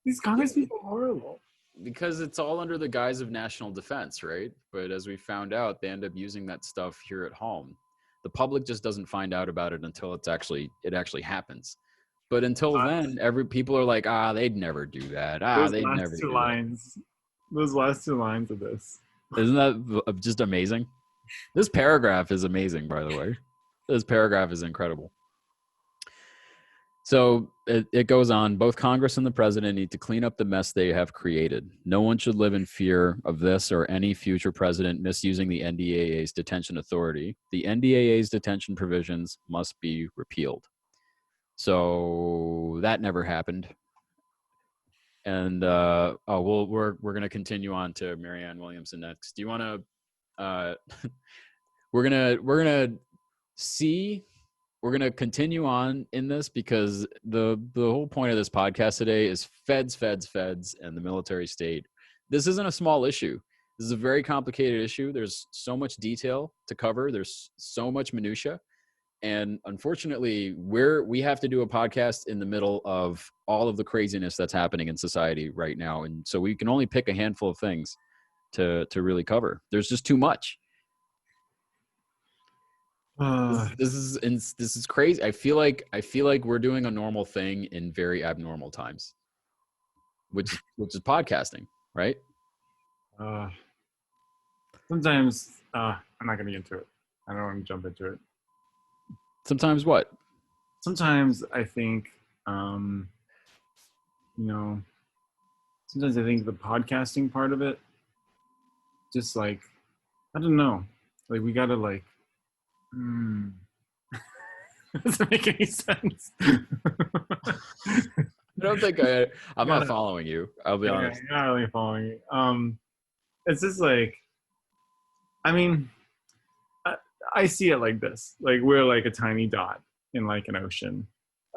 These Congress people are horrible. Because it's all under the guise of national defense, right? But as we found out, they end up using that stuff here at home. The public just doesn't find out about it until it actually happens. But until then, people are like, they'd never do that. They'd never do that. Those last two lines of this. Isn't that just amazing? This paragraph is amazing, by the way. This paragraph is incredible. So it goes on. Both Congress and the president need to clean up the mess they have created. No one should live in fear of this or any future president misusing the NDAA's detention authority. The NDAA's detention provisions must be repealed. So that never happened. And we're going to continue on to Marianne Williamson next. Do you want to? We're gonna continue on in this because the whole point of this podcast today is feds, and the military state. This isn't a small issue. This is a very complicated issue. There's so much detail to cover. There's so much minutia. And unfortunately, we have to do a podcast in the middle of all of the craziness that's happening in society right now. And so we can only pick a handful of things to really cover. There's just too much. This is crazy. I feel like we're doing a normal thing in very abnormal times, which is podcasting, right? Sometimes I'm not going to get into it. I don't want to jump into it. Sometimes what? Sometimes I think, sometimes I think the podcasting part of it, just like, I don't know, like we got to like, doesn't make any sense. I don't think I'm not following you. I'll be honest. You're not really following me. It's just like, I mean, I see it like this. Like we're like a tiny dot in like an ocean.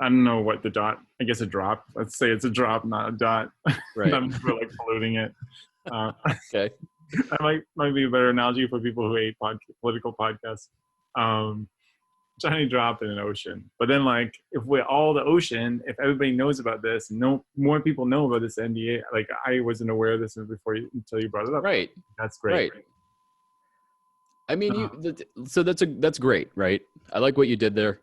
I don't know what the dot. I guess a drop. Let's say it's a drop, not a dot. Right. We're like polluting it. Okay. That might be a better analogy for people who hate political podcasts. Tiny drop in an ocean. But then like if we're all the ocean, if everybody knows about this, more people know about this NDA. Like I wasn't aware of this until you brought it up. Right. That's great. Right. I mean, so that's great, right? I like what you did there.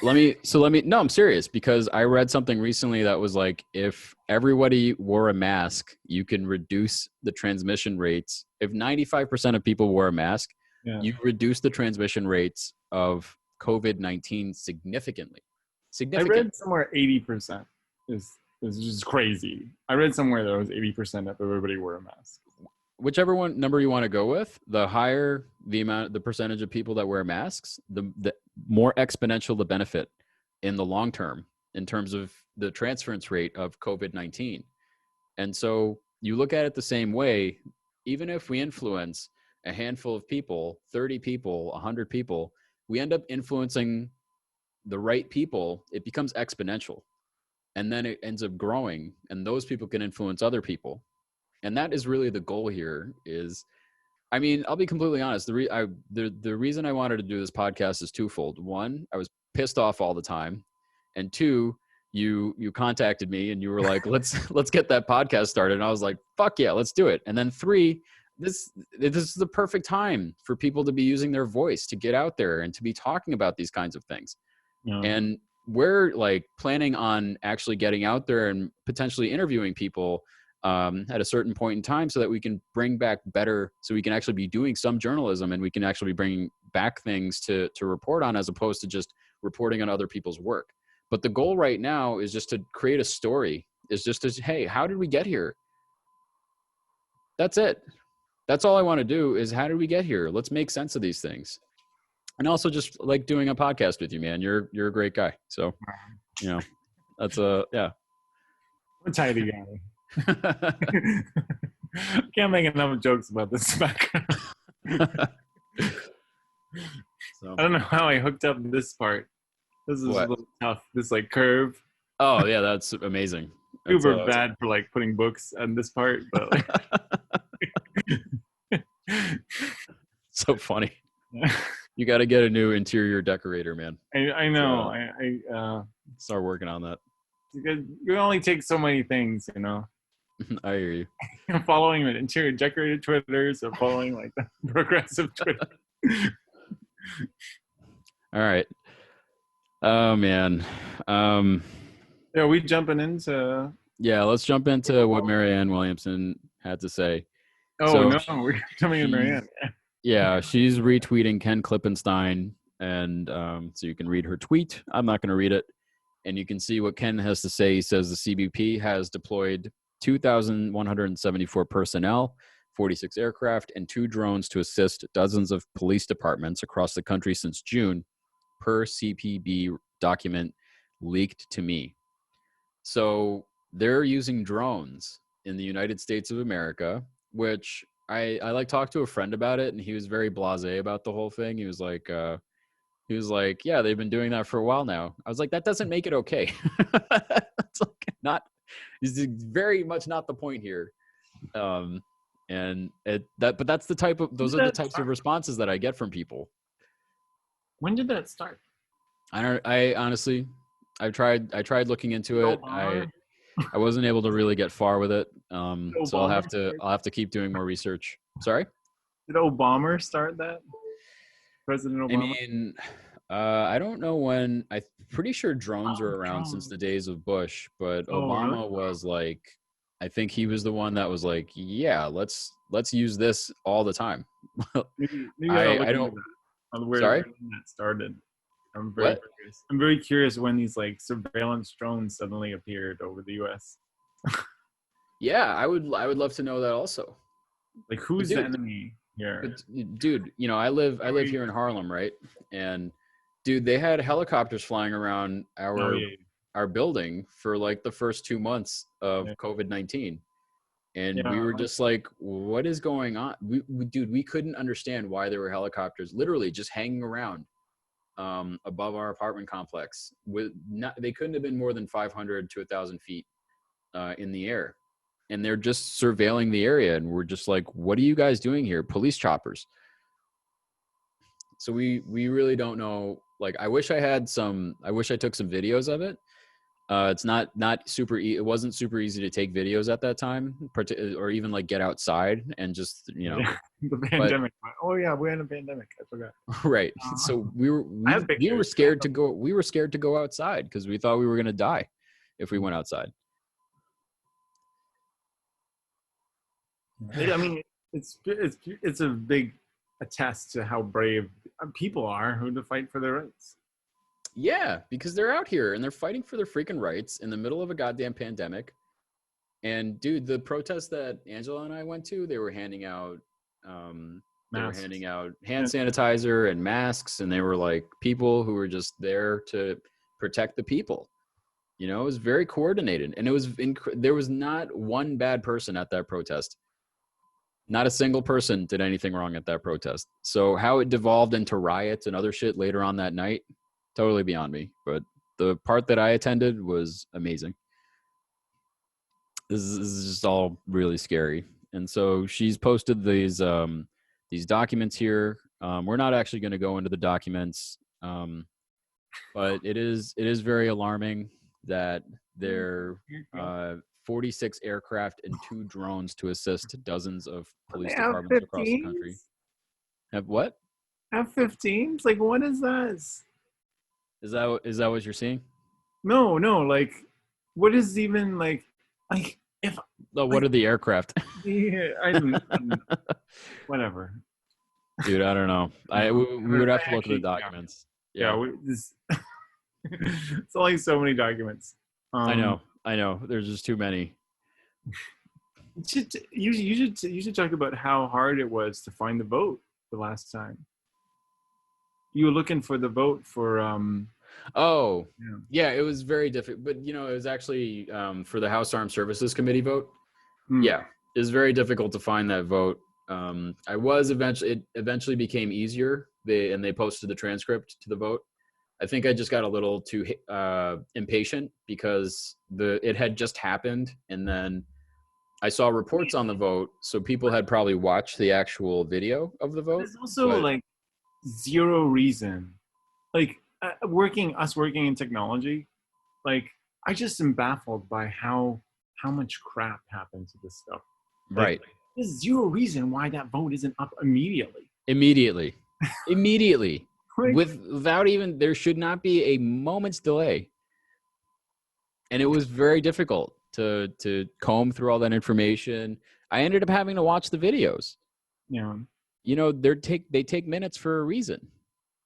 No, I'm serious because I read something recently that was like, if everybody wore a mask, you can reduce the transmission rates. If 95% of people wore a mask, you reduce the transmission rates of COVID-19 significantly. I read somewhere 80% is It's just crazy. I read somewhere that it was 80% of everybody wore a mask. Whichever one number you want to go with, the higher the percentage of people that wear masks, the more exponential the benefit in the long term in terms of the transference rate of COVID-19. And so you look at it the same way. Even if we influence a handful of people, 30 people, 100 people, we end up influencing the right people. It becomes exponential, and then it ends up growing, and those people can influence other people. And that is really the goal here. Is, I mean, I'll be completely honest. The reason I wanted to do this podcast is twofold. One, I was pissed off all the time, and two, you contacted me and you were like, let's get that podcast started. And I was like, fuck yeah, let's do it. And then three, this is the perfect time for people to be using their voice to get out there and to be talking about these kinds of things. Yeah. And we're like planning on actually getting out there and potentially interviewing people at a certain point in time so that we can bring back better, so we can actually be doing some journalism and we can actually be bringing back things to report on, as opposed to just reporting on other people's work. But the goal right now is just to create a story, is just to, hey, how did we get here? That's it. That's all I want to do is, how did we get here? Let's make sense of these things. And also just like doing a podcast with you, man. You're a great guy. So, you know, that's yeah. I'm a tidy guy. Can't make enough jokes about this background. So, I don't know how I hooked up this part. This is What? a little tough. This like curve. oh yeah, that's amazing. That's, Super bad for like putting books on this part, but like so funny. You got to get a new interior decorator, man. I know. So- Start working on that. You only take so many things, you know. I hear you. Following the interior decorator Twitters or following like the progressive Twitter. All right. Oh man. Yeah, we jumping into. Yeah, let's jump into what Marianne Williamson had to say. Oh So no, we're coming in Marianne. Yeah, she's retweeting Ken Klippenstein, and so you can read her tweet. I'm not going to read it, and you can see what Ken has to say. He says the CBP has deployed 2,174 personnel, 46 aircraft, and 2 drones to assist dozens of police departments across the country since June, per CPB document leaked to me. So they're using drones in the United States of America, which I like talked to a friend about it, and he was very blasé about the whole thing. He was like, yeah, they've been doing that for a while now. I was like, that doesn't make it okay. It's like not, it's very much not the point here. But that's the type of, those are the types of responses that I get from people. When did that start? I honestly, I tried looking into it. I wasn't able to really get far with it. So I'll have to keep doing more research. Sorry? Did Obama start that? President Obama? I mean, I don't know when. I'm pretty sure drones are around since the days of Bush, but Obama really? was like, I think he was the one that was like, yeah, let's use this all the time. Maybe I don't. Where Sorry? that started. I'm very curious. I'm very curious when these like surveillance drones suddenly appeared over the U.S. Yeah, I would love to know that also. Like, who's the enemy here? But, dude, you know, I live here in Harlem, right? And dude, they had helicopters flying around our building for like the first 2 months of COVID-19. And we were just like, what is going on? We couldn't understand why there were helicopters literally just hanging around above our apartment complex. They couldn't have been more than 500 to 1,000 feet in the air. And they're just surveilling the area. And we're just like, what are you guys doing here? Police choppers. So we really don't know. Like, I wish I took some videos of it. It's not super. It wasn't super easy to take videos at that time, or even like get outside and just, you know. The pandemic. We're in a pandemic. I forgot. Right. So we were scared to go. We were scared to go outside because we thought we were going to die if we went outside. I mean, it's a big attest to how brave people are who to fight for their rights. Yeah, because they're out here and they're fighting for their freaking rights in the middle of a goddamn pandemic. And dude, the protest that Angela and I went to, they were handing out Masks. hand Yeah. sanitizer and masks, and they were like people who were just there to protect the people. You know, it was very coordinated, and it was there was not one bad person at that protest. Not a single person did anything wrong at that protest. So how it devolved into riots and other shit later on that night, totally beyond me. But the part that I attended was amazing. This is just all really scary. And so she's posted these documents here. We're not actually going to go into the documents, but it is very alarming that there 46 aircraft and 2 drones to assist dozens of police departments across the country. Have what? F-15s? Like, what is this? Is that what you're seeing? No, like, what is even like if Oh, what are the aircraft? yeah, I don't whatever. Dude, I don't know. We would have to look at the documents. Yeah, it's only so many documents. I know. There's just too many. You should talk about how hard it was to find the vote the last time. You were looking for the vote for yeah, it was very difficult, but you know, it was actually for the House Armed Services Committee vote. Yeah, it was very difficult to find that vote. It eventually became easier. They posted the transcript to the vote. I think I just got a little too impatient because it had just happened, and then I saw reports on the vote, so people had probably watched the actual video of the vote. There's also like zero reason, like working in technology, like I just am baffled by how much crap happens to this stuff. Right. Like, there's zero reason why that vote isn't up immediately. Like, without even, there should not be a moment's delay. And it was very difficult to comb through all that information. I ended up having to watch the videos. Yeah. You know, they take minutes for a reason.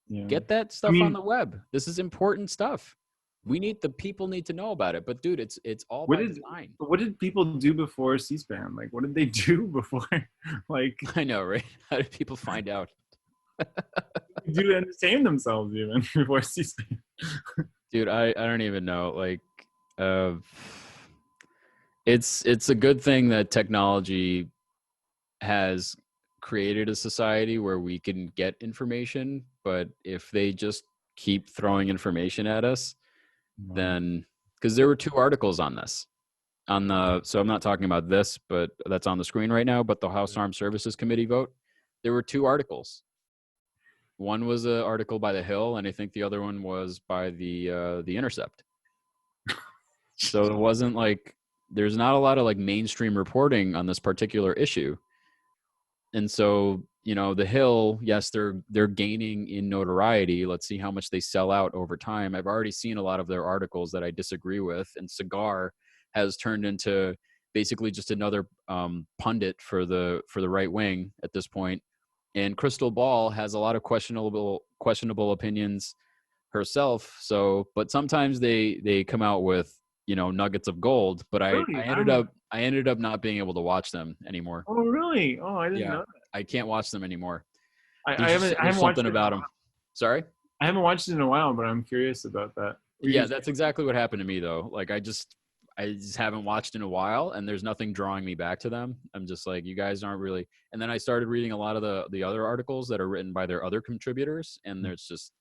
Yeah. Get that stuff on the web. This is important stuff. The people need to know about it. But dude, it's all by design. What did people do before C-SPAN? Like, what did they do before? Like, I know, right? How did people find out? Do to entertain themselves even before C-SPAN? Dude, I don't even know. Like, it's a good thing that technology has created a society where we can get information, but if they just keep throwing information at us, then, because there were 2 articles on this so I'm not talking about this, but that's on the screen right now, but the House Armed Services Committee vote, there were 2 articles. One was an article by The Hill, and I think the other one was by the Intercept. So it wasn't like, there's not a lot of like mainstream reporting on this particular issue. And so, you know, The Hill, yes, they're gaining in notoriety. Let's see how much they sell out over time. I've already seen a lot of their articles that I disagree with, and Cigar has turned into basically just another pundit for the right wing at this point. And Crystal Ball has a lot of questionable opinions herself. So, but sometimes they come out with, you know, nuggets of gold. But I ended up not being able to watch them anymore. Oh really? Oh, I didn't know that. I can't watch them ananymore. I haven't something about them. Sorry? I haven't watched it in a while, but I'm curious about that. Yeah, that's exactly what happened to me though. Like I just haven't watched in a while, and there's nothing drawing me back to them. I'm just like, you guys aren't really. And then I started reading a lot of the other articles that are written by their other contributors, and it's just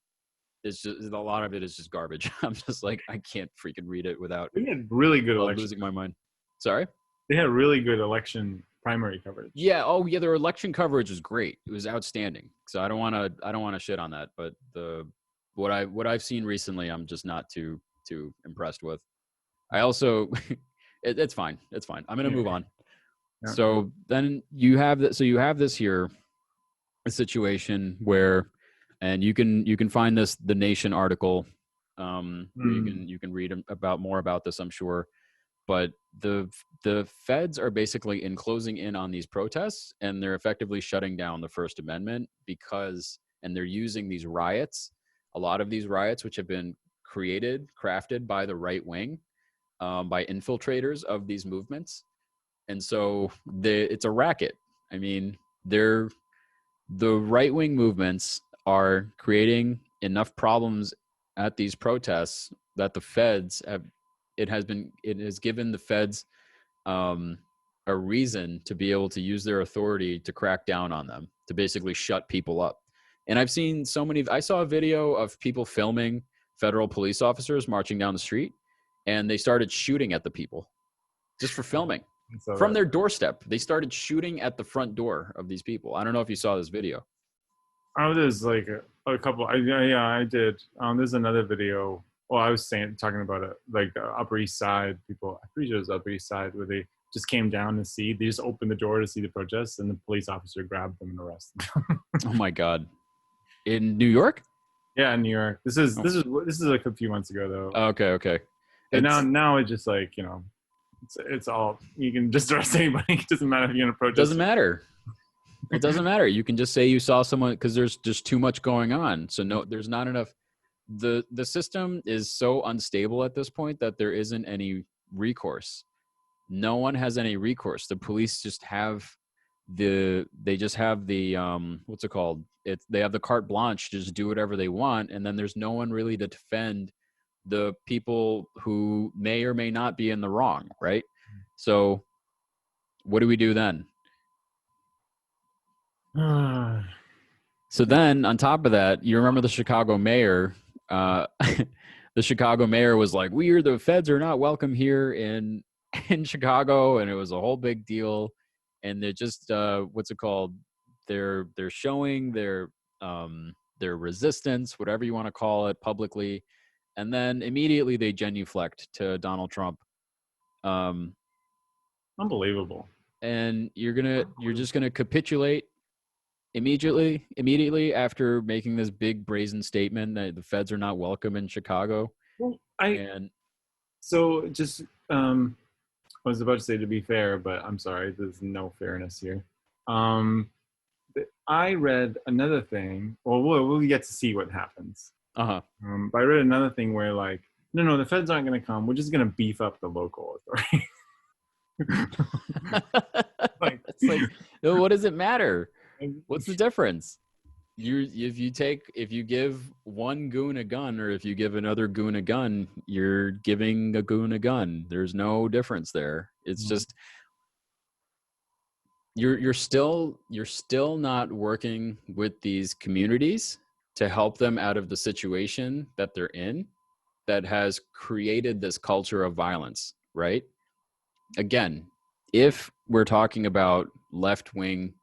a lot of it is just garbage. I'm just like, I can't freaking read it without. They had really good losing my mind. Sorry? They had really good election primary coverage. Yeah. Oh yeah, their election coverage was great. It was outstanding. So I don't want to shit on that, but what I've seen recently, I'm just not too impressed with. I also, it's fine. It's fine. I'm gonna move on. Yeah. So then you have this here, a situation where, and you can find the Nation article. You can read more about this, I'm sure. But the feds are basically closing in on these protests, and they're effectively shutting down the First Amendment and they're using these riots a lot of these riots, which have been crafted by the right wing, by infiltrators of these movements. And so it's a racket. I mean, the right wing movements are creating enough problems at these protests that the feds have. It has given the feds a reason to be able to use their authority to crack down on them, to basically shut people up. And I've seen I saw a video of people filming federal police officers marching down the street, and they started shooting at the people just for filming from their doorstep. They started shooting at the front door of these people. I don't know if you saw this video. Oh, there's like a couple. Yeah, I did. There's another video. Well, I was talking about it, like the Upper East Side people. I'm pretty sure it was Upper East Side, where they just came down to see. They just opened the door to see the protests, and the police officer grabbed them and arrested them. Oh my God! In New York? Yeah, in New York. This is like a few months ago though. Okay. And now it's just like, it's all, you can just arrest anybody. It doesn't matter if you're in a protest. Doesn't matter. It doesn't matter. You can just say you saw someone, because there's just too much going on. So no, there's not enough. The system is so unstable at this point that there isn't any recourse. No one has any recourse. The police just have the what's it called? They have the carte blanche to just do whatever they want, and then there's no one really to defend the people who may or may not be in the wrong, right? So what do we do then? So then on top of that, you remember the Chicago mayor, the Chicago mayor was like, the feds are not welcome here in Chicago. And it was a whole big deal. And they're just, what's it called? They're showing their resistance, whatever you want to call it, publicly. And then immediately they genuflect to Donald Trump. Unbelievable. And you're just gonna capitulate immediately after making this big brazen statement that the feds are not welcome in Chicago. Well, I was about to say, to be fair, but I'm sorry, there's no fairness here. I read another thing. Well, we'll get to see what happens. Uh-huh. But I read another thing where, like, no, the feds aren't going to come. We're just going to beef up the local authority. It's like, what does it matter? What's the difference? If you give one goon a gun, or if you give another goon a gun, you're giving a goon a gun. There's no difference there. It's just you're still not working with these communities to help them out of the situation that they're in, that has created this culture of violence, right? Again, if we're talking about left-wing,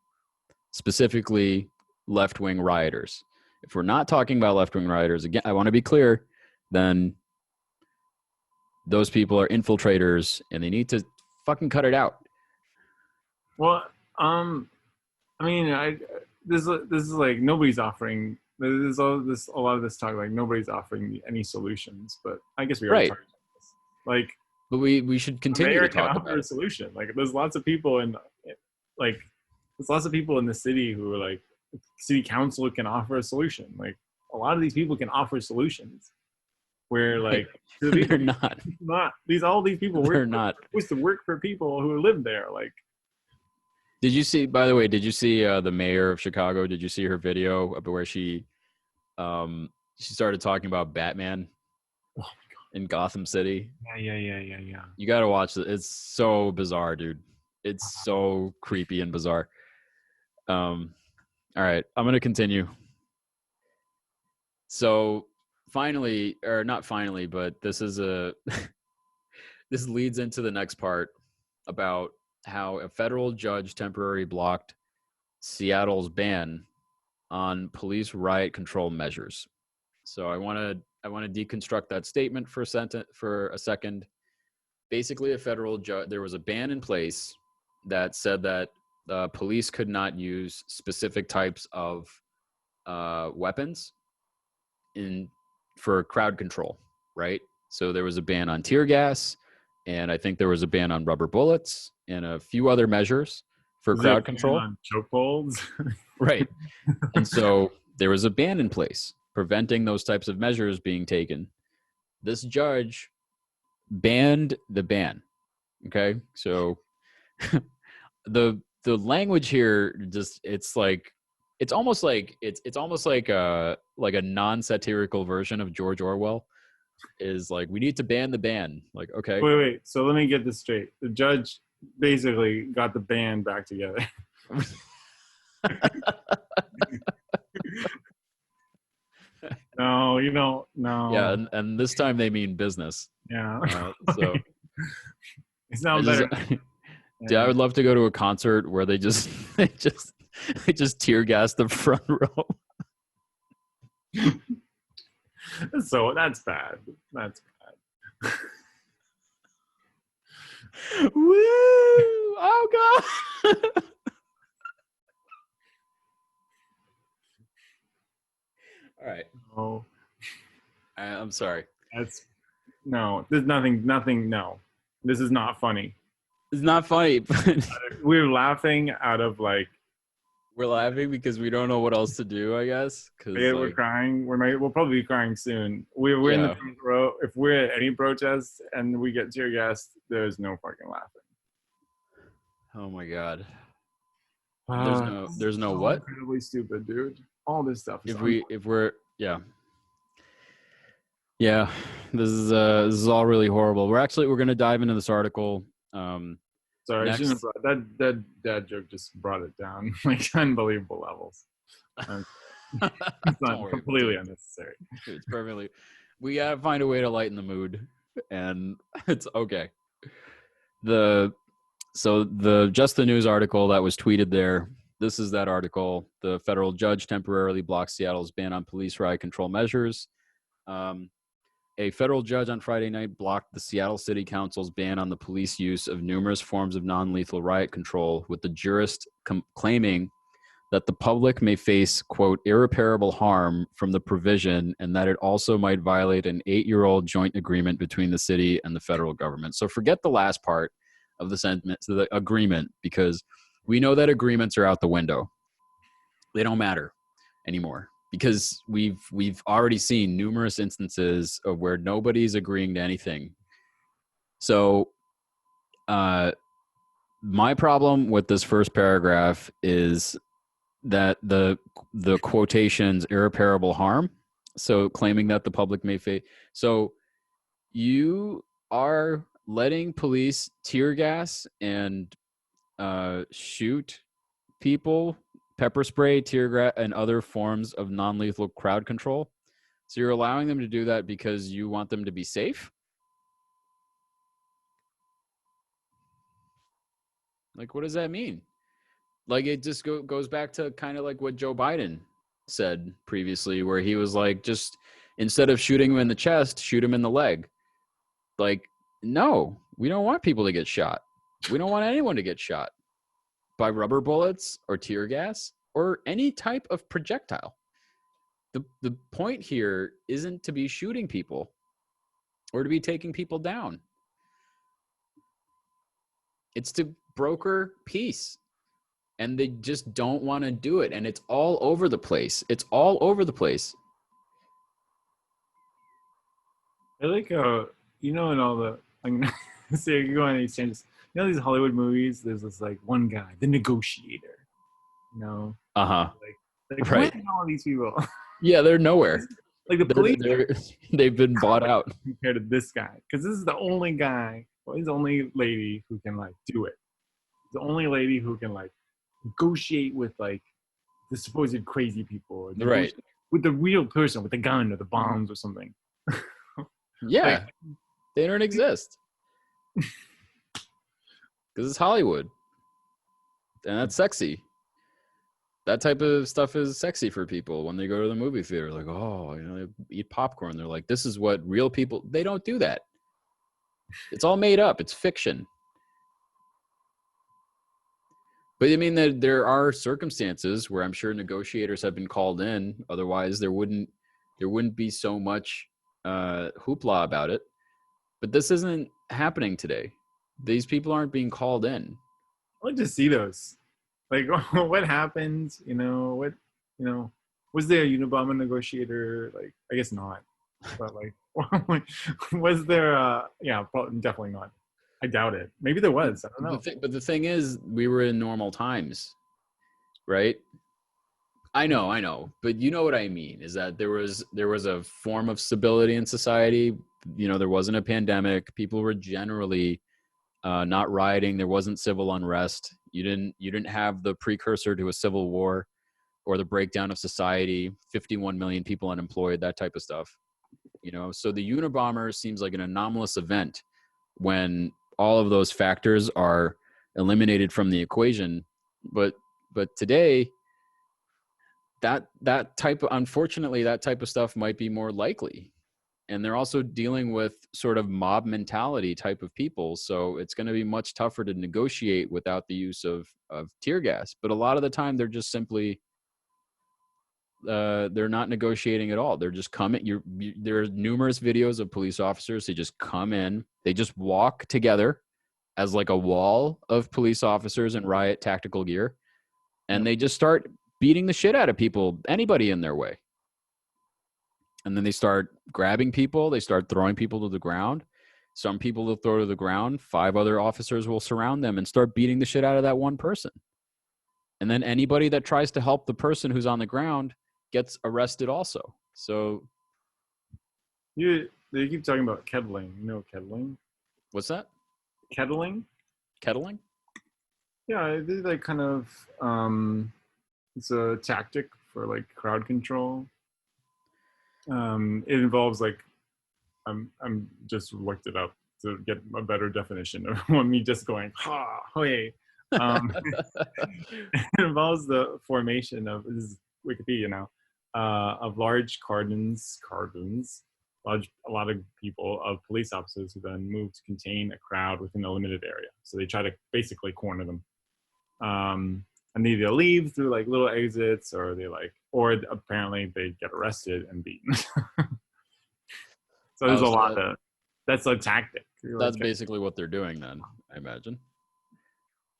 specifically left-wing rioters, if we're not talking about left-wing rioters, again, I want to be clear, then those people are infiltrators and they need to fucking cut it out. Well, I mean, this is like, nobody's offering. There's a lot of this talk, like nobody's offering any solutions, but I guess we already talked about this. Like, but we should continue to talk about a solution. Like, there's lots of people in the city who are like, city council can offer a solution. Like, a lot of these people can offer solutions. Where, like, they're not all these people they're not supposed to work for people who live there. Like, did you see the mayor of Chicago? Did you see her video where she started talking about Batman in Gotham City? Yeah. You got to watch it. It's so bizarre, dude. It's so creepy and bizarre. All right, I'm going to continue. So finally, or not finally, but this is this leads into the next part about how a federal judge temporarily blocked Seattle's ban on police riot control measures. So I want to deconstruct that statement for a second. Basically, a federal judge, there was a ban in place that said that police could not use specific types of weapons for crowd control, right? So there was a ban on tear gas, and I think there was a ban on rubber bullets and a few other measures for crowd control. On chokeholds? Right. And so there was a ban in place. preventing those types of measures being taken. This judge banned the ban. Okay, so the language here just it's almost like a non-satirical version of George Orwell. Is like, we need to ban the ban. Like, okay. Wait. So let me get this straight. The judge basically got the band back together. No, no. Yeah, and this time they mean business. Yeah. So it's not better. Yeah, I would love to go to a concert where they just they just tear gas the front row. So that's bad. That's bad. Woo! Oh God! All right. Oh, I'm sorry. There's nothing. No, this is not funny. It's not funny, but We're laughing out of like. we're laughing because we don't know what else to do, I guess. We're crying. We'll probably be crying soon. We're in the front row. If we're at any protest and we get tear gassed, there's no fucking laughing. Oh my God. There's no so what? Incredibly stupid, dude. All this stuff. If we're yeah, this is all really horrible. We're gonna dive into this article. Sorry, next. I shouldn't have brought that dad joke. Just brought it down like unbelievable levels. It's not completely unnecessary. It's perfectly. We gotta find a way to lighten the mood, and it's okay. So the Just the News article that was tweeted there. This is that article. The federal judge temporarily blocks Seattle's ban on police riot control measures. A federal judge on Friday night blocked the Seattle City Council's ban on the police use of numerous forms of non-lethal riot control, with the jurist claiming that the public may face, quote, irreparable harm from the provision, and that it also might violate an 8-year-old joint agreement between the city and the federal government. So forget the last part of the sentence, the agreement, because we know that agreements are out the window. They don't matter anymore, because we've already seen numerous instances of where nobody's agreeing to anything. So my problem with this first paragraph is that the quotations irreparable harm, so claiming that the public may face, so you are letting police tear gas and shoot people, pepper spray, tear gas, and other forms of non-lethal crowd control. So you're allowing them to do that because you want them to be safe? Like, what does that mean? Like, it just goes back to kind of like what Joe Biden said previously, where he was like, just instead of shooting him in the chest, shoot him in the leg. Like, no, we don't want people to get shot. We don't want anyone to get shot by rubber bullets or tear gas or any type of projectile. The point here isn't to be shooting people or to be taking people down. It's to broker peace. And they just don't want to do it. And it's all over the place. It's all over the place. I like, in all the, I'm going to say, you go on these changes. You know, these Hollywood movies, there's this like one guy, the negotiator, Uh-huh. Like right. where are all these people? Yeah, they're nowhere. Like the police, they've been bought out compared to this guy, because this is the only guy, he's the only lady who can like do it. The only lady who can like negotiate with like the supposed crazy people, right? With the real person, with the gun or the bombs or something. Yeah, like, they don't exist because it's Hollywood, and that's sexy. That type of stuff is sexy for people when they go to the movie theater. Like, oh, they eat popcorn. They're like, this is what real people. They don't do that. It's all made up. It's fiction. But I mean, there are circumstances where I'm sure negotiators have been called in. Otherwise, there wouldn't be so much hoopla about it. But this isn't happening today. These people aren't being called in. I'd like to see those. Like, what happens? Was there a Unabomber negotiator? Like, I guess not. But like, was there? Yeah, definitely not. I doubt it. Maybe there was. I don't know. But the thing is, we were in normal times, right? I know, but you know what I mean. Is that there was a form of stability in society. You know, there wasn't a pandemic. People were generally not rioting. There wasn't civil unrest. You didn't have the precursor to a civil war or the breakdown of society. 51 million people unemployed. That type of stuff. You know, so the Unabomber seems like an anomalous event when all of those factors are eliminated from the equation. But today, that type of, unfortunately, that type of stuff might be more likely. And they're also dealing with sort of mob mentality type of people, so it's going to be much tougher to negotiate without the use of tear gas. But a lot of the time they're just simply they're not negotiating at all. They're just coming. There are numerous videos of police officers. They just come in. They just walk together as like a wall of police officers in riot tactical gear, and they just start beating the shit out of people, anybody in their way. And then they start grabbing people. They start throwing people to the ground. Some people will throw to the ground. 5 other officers will surround them and start beating the shit out of that one person. And then anybody that tries to help the person who's on the ground gets arrested also. So They keep talking about kettling. You know kettling? what's that? Kettling? Kettling? Yeah, they like kind of it's a tactic for like crowd control. It involves like I'm just looked it up to get a better definition of me just going ha hey. It involves the formation of, this is Wikipedia now, of large cordons, a lot of people, of police officers who then move to contain a crowd within a limited area. So they try to basically corner them. And they either leave through like little exits, or or apparently they get arrested and beaten. So there's a lot of, that's a tactic. That's basically what they're doing then, I imagine.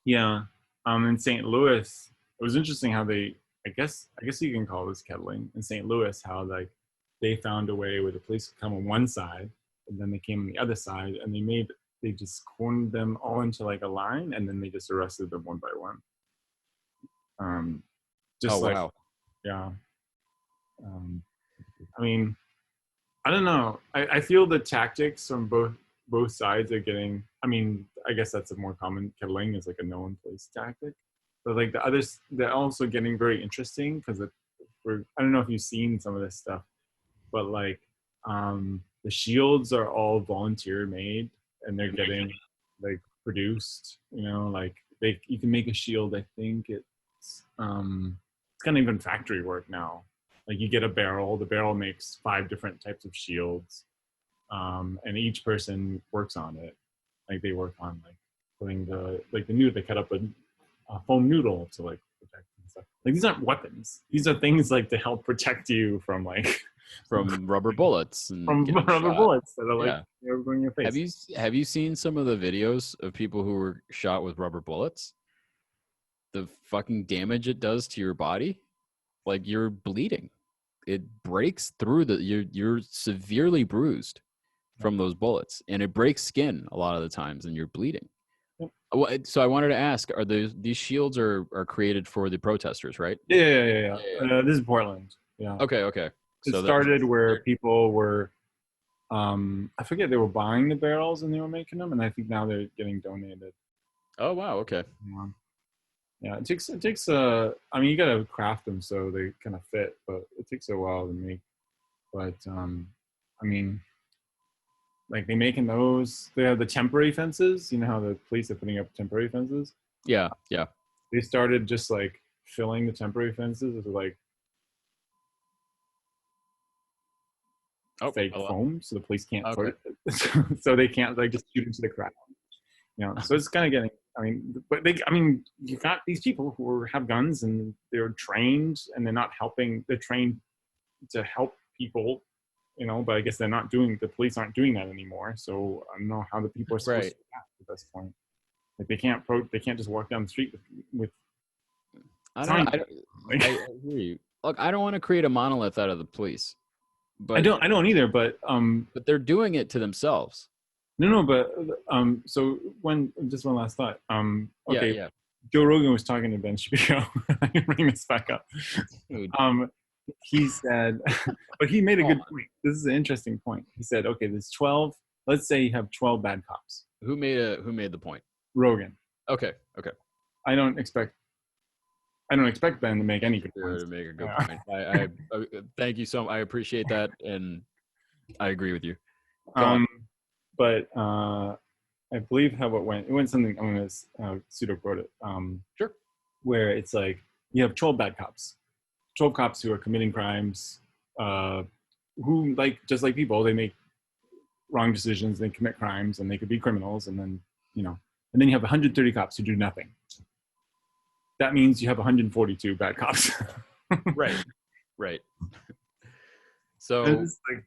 Yeah. In St. Louis, it was interesting how I guess you can call this kettling. In St. Louis, how like they found a way where the police would come on one side and then they came on the other side, and they just cornered them all into like a line, and then they just arrested them one by one. Wow. Yeah. I mean, I don't know. I feel the tactics from both sides are getting. I mean, I guess that's a more common, kettling is like a known place tactic, but like the others, they're also getting very interesting because I don't know if you've seen some of this stuff, but like the shields are all volunteer made, and they're getting like produced. You know, like you can make a shield. I think it's kind of even factory work now. Like you get a barrel. The barrel makes 5 different types of shields, and each person works on it. Like they work on like putting the noodle. They cut up a foam noodle to like protect and stuff. Like these aren't weapons. These are things like to help protect you from like from rubber bullets and from rubber bullets that are like going in your face. Have you seen some of the videos of people who were shot with rubber bullets? The fucking damage it does to your body, like you're bleeding. It breaks through you're severely bruised from those bullets, and it breaks skin a lot of the times, and you're bleeding. So I wanted to ask: are these shields are created for the protesters, right? Yeah. This is Portland. Yeah. Okay. It started where people were, I forget, they were buying the barrels and they were making them, and I think now they're getting donated. Oh wow. Okay. Yeah. It takes. I mean, you gotta craft them so they kind of fit, but it takes a while to make. But I mean, like they making those. They have the temporary fences. You know how the police are putting up temporary fences? Yeah. They started just like filling the temporary fences with like fake foam, so the police can't throw it. So they can't like just shoot into the crowd. You know, so it's kind of getting. I mean, you got these people who have guns and they're trained, and they're not helping. They're trained to help people, you know, but I guess the police aren't doing that anymore. So I don't know how the people are supposed to act at this point. Like they can't just walk down the street with I agree. look, I don't want to create a monolith out of the police, but I don't either, they're doing it to themselves. no, but so when just one last thought. Yeah, Okay, yeah. Joe Rogan was talking to Ben Shapiro. I can bring this back up. Dude, Um, he said, but he made a come good on. point. This is an interesting point. He said, okay, there's 12. Let's say you have 12 bad cops. Who made the point? Rogan. Okay, okay. I don't expect Ben to make any good To points. make a good point. I thank you so much. I appreciate that, and I agree with you. Go on. But I believe how it went. It went something. I'm gonna pseudo quote it. Sure. Where it's like you have 12 bad cops, 12 cops who are committing crimes, who like just like people, they make wrong decisions, they commit crimes, and they could be criminals, and then and then you have 130 cops who do nothing. That means you have 142 bad cops. Right. Right. So, Like,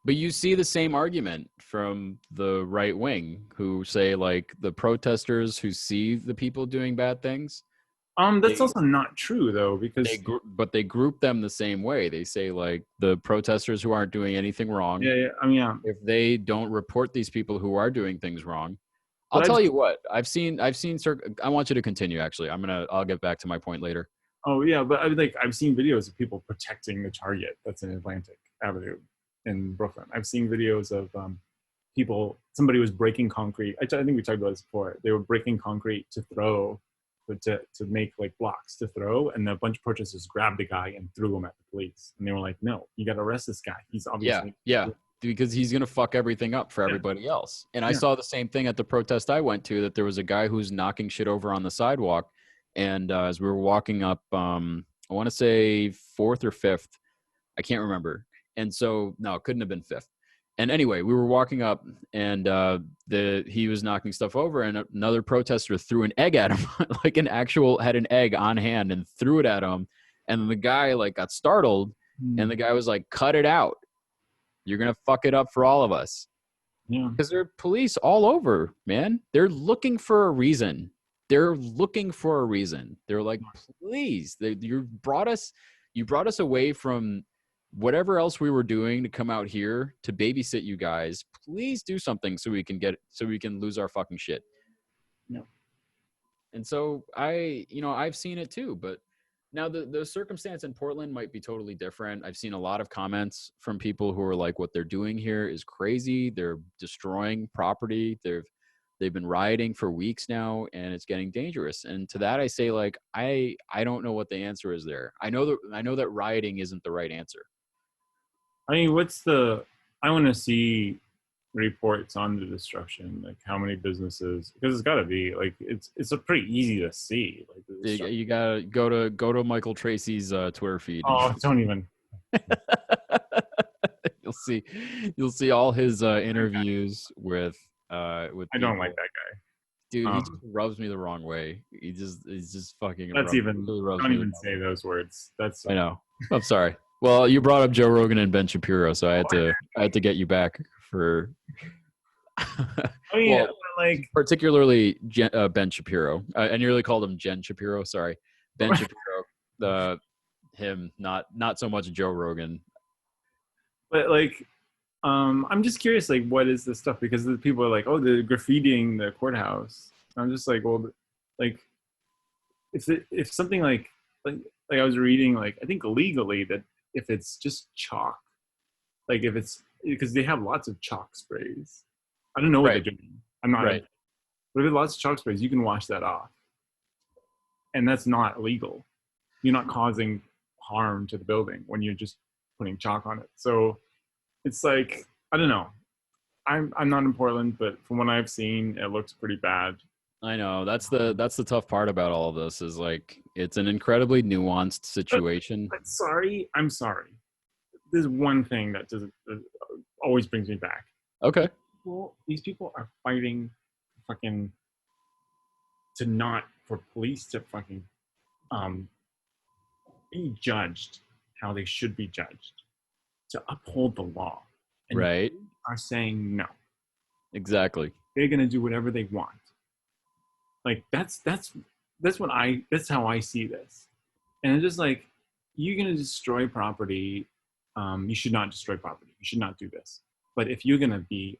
but you see the same argument from the right wing who say like the protesters who see the people doing bad things. that's also not true though, because But they group them the same way. They say like the protesters who aren't doing anything wrong. yeah, I mean, yeah. If they don't report these people who are doing things wrong, I'll But tell you what. I've seen. I want you to continue. Actually, I'll get back to my point later. Oh yeah, but I mean, like I've seen videos of people protecting the Target that's in Atlantic Avenue in Brooklyn. I've seen videos of somebody was breaking concrete. I think we talked about this before. They were breaking concrete to throw, but to make like blocks to throw, and a bunch of protesters grabbed the guy and threw him at the police. And they were like, "No, you got to arrest this guy. He's obviously Yeah, because he's gonna fuck everything up for everybody else." And I saw the same thing at the protest I went to. That there was a guy who's knocking shit over on the sidewalk, and as we were walking up, I want to say 4th or 5th, I can't remember. And so no, it couldn't have been 5th. And anyway, we were walking up, and he was knocking stuff over, and another protester threw an egg at him, like had an egg on hand and threw it at him. And the guy like got startled, and the guy was like, "Cut it out! You're gonna fuck it up for all of us." Yeah. Because there are police all over, man. They're looking for a reason. They're like, please, you brought us away from whatever else we were doing to come out here to babysit you guys. Please do something so we can lose our fucking shit. Yeah. And so I've seen it too, but now the circumstance in Portland might be totally different. I've seen a lot of comments from people who are like, what they're doing here is crazy. They're destroying property. They've been rioting for weeks now, and it's getting dangerous. And to that I say, like, I don't know what the answer is there. I know that rioting isn't the right answer. I mean, I want to see reports on the destruction, like how many businesses, because it's got to be like it's a pretty easy to see. Like You gotta go to Michael Tracy's Twitter feed. Oh, don't even. You'll see all his interviews with I people. don't like that guy, dude. He just rubs me the wrong way. He's just fucking. Don't even say those words. I know. I'm sorry. Well, you brought up Joe Rogan and Ben Shapiro, so I had to get you back for. I mean, like particularly Ben Shapiro. I nearly called him Jen Shapiro. Sorry, Ben Shapiro. Him, not so much Joe Rogan. But like, I'm just curious, like, what is this stuff? Because the people are like, oh, they're graffitiing the courthouse. I'm just like, well, like, if something like I was reading, like, I think legally that if it's just chalk, like if it's because they have lots of chalk sprays. I don't know what they're doing. I'm not right. But if lots of chalk sprays, you can wash that off, and that's not illegal. You're not causing harm to the building when you're just putting chalk on it. So it's like, I don't know. I'm not in Portland, but from what I've seen, it looks pretty bad. I know that's the tough part about all of this is like it's an incredibly nuanced situation. But I'm sorry. There's one thing that always brings me back. Okay. Well, these people are fighting fucking for police to fucking be judged how they should be judged, to uphold the law. And right. Are saying no. Exactly. They're gonna do whatever they want. Like that's how I see this. And it's just like, you're going to destroy property, you should not destroy property. You should not do this. But if you're going to be,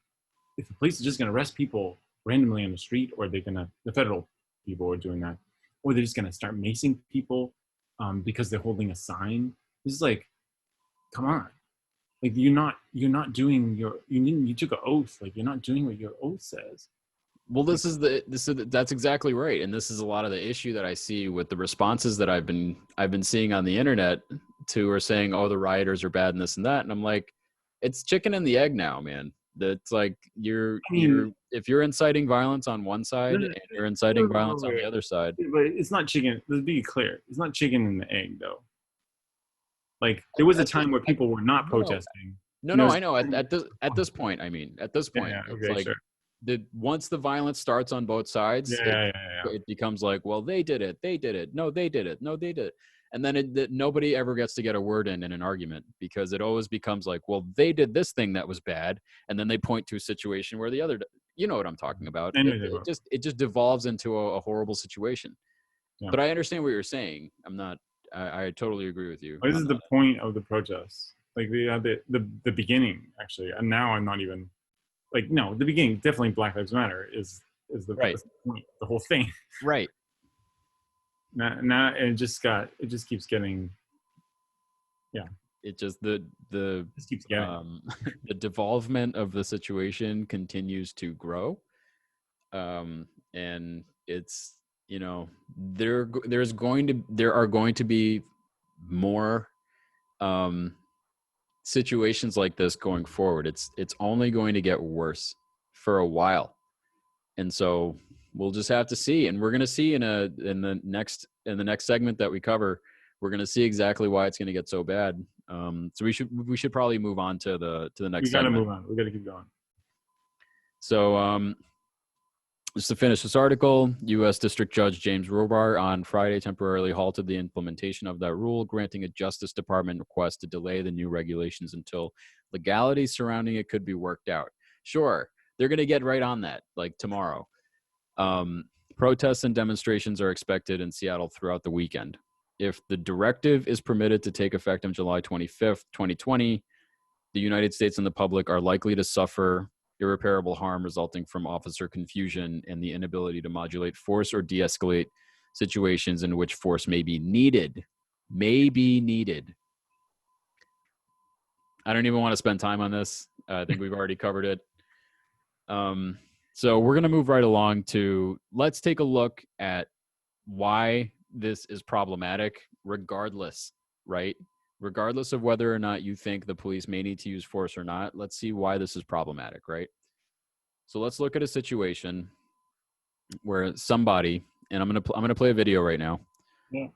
if the police are just going to arrest people randomly on the street, or they're going to, the federal people are doing that, or they're just going to start macing people because they're holding a sign. This is like, come on. Like you're not doing you took an oath. Like you're not doing what your oath says. Well, that's exactly right, and this is a lot of the issue that I see with the responses that I've been seeing on the internet to are saying, "Oh, the rioters are bad and this and that," and I'm like, it's chicken and the egg now, man. That's like if you're inciting violence on one side and you're inciting violence on the other side. But it's not chicken. Let's be clear. It's not chicken and the egg, though. Like there was a time where people were not protesting. No, I know. At this point, it's like sure. Once the violence starts on both sides, it becomes like, well, they did it. No, they did it. No, they did it. And then nobody ever gets to get a word in an argument, because it always becomes like, well, they did this thing that was bad, and then they point to a situation where the other, you know what I'm talking about. It just devolves into a horrible situation. Yeah. But I understand what you're saying. I totally agree with you. This is the point of the protests. Like we had the beginning, actually, and now I'm not even like, no, the beginning, definitely Black Lives Matter is the right. point, the whole thing. Right. Now it just keeps getting, yeah. It just just keeps getting. The devolvement of the situation continues to grow, and it's, you know, there are going to be more situations like this going forward. It's only going to get worse for a while, and so we'll just have to see. And we're going to see in the next segment that we cover, we're going to see exactly why it's going to get so bad. So we should probably move on to the next segment. We got to move on. We got to keep going. So just to finish this article, U.S. District Judge James Robar on Friday temporarily halted the implementation of that rule, granting a Justice Department request to delay the new regulations until legalities surrounding it could be worked out. Sure, they're going to get right on that, like tomorrow. Protests and demonstrations are expected in Seattle throughout the weekend. If the directive is permitted to take effect on July 25th, 2020, the United States and the public are likely to suffer irreparable harm resulting from officer confusion and the inability to modulate force or de-escalate situations in which force may be needed. I don't even want to spend time on this. I think we've already covered it. So we're going to move right along to, let's take a look at why this is problematic, regardless, right? Regardless of whether or not you think the police may need to use force or not, let's see why this is problematic, right? So let's look at a situation where somebody, and I'm gonna play a video right now. Yeah.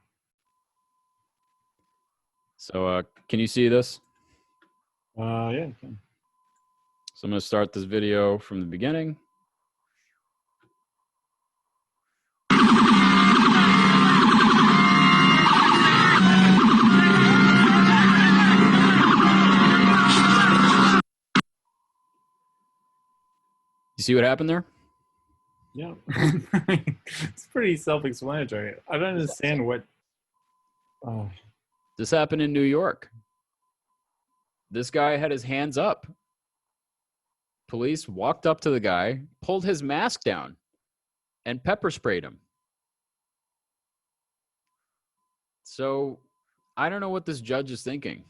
So can you see this? Yeah, I can. So I'm gonna start this video from the beginning. You see what happened there? Yeah. It's pretty self-explanatory. I don't understand what... This happened in New York. This guy had his hands up. Police walked up to the guy, pulled his mask down, and pepper sprayed him. So I don't know what this judge is thinking.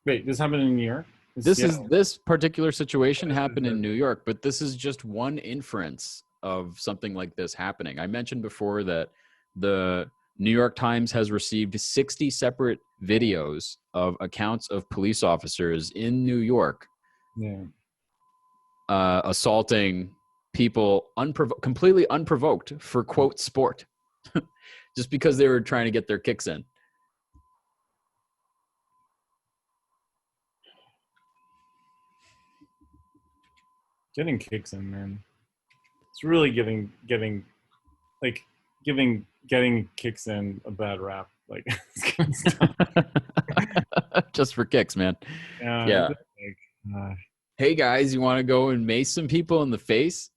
Wait, this happened in New York? This particular situation happened in New York, but this is just one inference of something like this happening. I mentioned before that the New York Times has received 60 separate videos of accounts of police officers in New York assaulting people completely unprovoked for, quote, sport, just because they were trying to get their kicks in. Getting kicks in, man. It's really getting kicks in a bad rap. Like, just for kicks, man. Yeah. Hey guys, you want to go and mace some people in the face?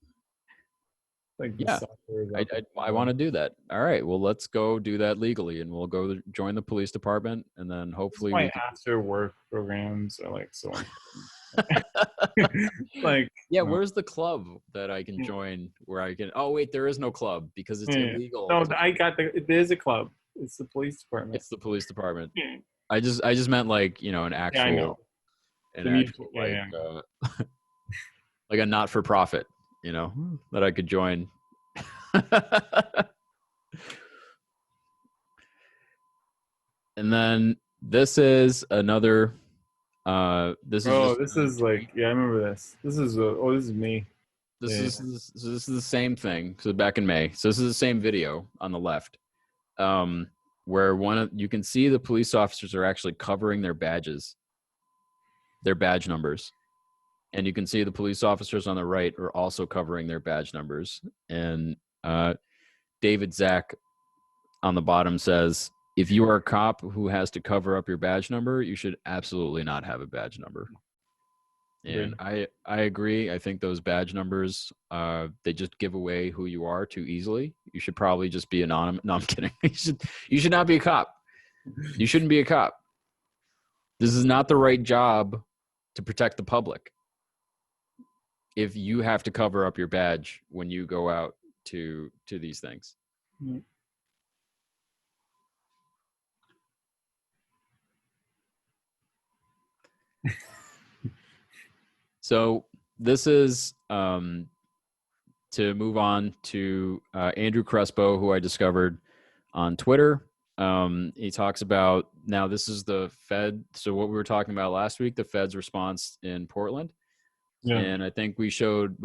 Like the Yeah. suckers I out there. I want to do that. All right. Well, let's go do that legally, and we'll go join the police department, and then That's hopefully why we can. after work programs are like so like Yeah, where's the club that I can yeah. join where I can? Oh wait, there is no club because it's Yeah. illegal. No, to- I got there's a club. It's the police department. It's the police department. Yeah, I just meant like an yeah, I know. an The actual mutual, yeah, like yeah. like a not for profit, that I could join. And then this is another. This is Oh, just this another is tweet. like yeah, I remember this. This is this is me. This Yeah, is this is the same thing. So back in May. So this is the same video on the left, where you can see the police officers are actually covering their badges, their badge numbers, and you can see the police officers on the right are also covering their badge numbers. And David Zach on the bottom says, "If you are a cop who has to cover up your badge number, you should absolutely not have a badge number." And I agree. I think those badge numbers, they just give away who you are too easily. You should probably just be anonymous. No, I'm kidding. You should not be a cop. You shouldn't be a cop. This is not the right job to protect the public. If you have to cover up your badge when you go out to these things. Mm. So this is to move on to Andrew Crespo, who I discovered on Twitter. He talks about, now this is the Fed. So what we were talking about last week, the Fed's response in Portland. Yeah. And I think we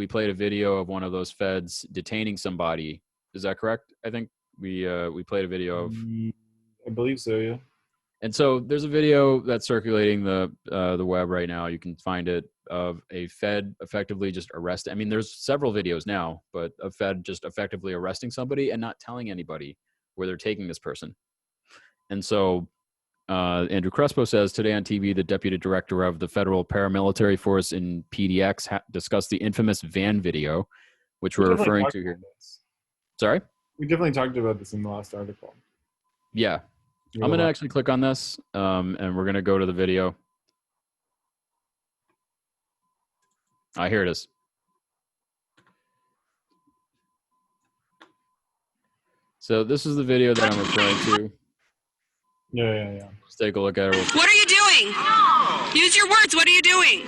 played a video of one of those Feds detaining somebody. Is that correct? I think we played a video of. I believe so. Yeah. And so there's a video that's circulating the web right now. You can find it of a Fed effectively just arresting. I mean, there's several videos now, but a Fed just effectively arresting somebody and not telling anybody where they're taking this person. And so Andrew Crespo says, today on TV, the deputy director of the Federal Paramilitary Force in PDX discussed the infamous van video, which we're referring to here. Sorry? We definitely talked about this in the last article. Yeah. I'm going to actually click on this, and we're going to go to the video. Here it is. So this is the video that I'm referring to. Yeah. Let's take a look at it. What are you doing? Use your words. What are you doing?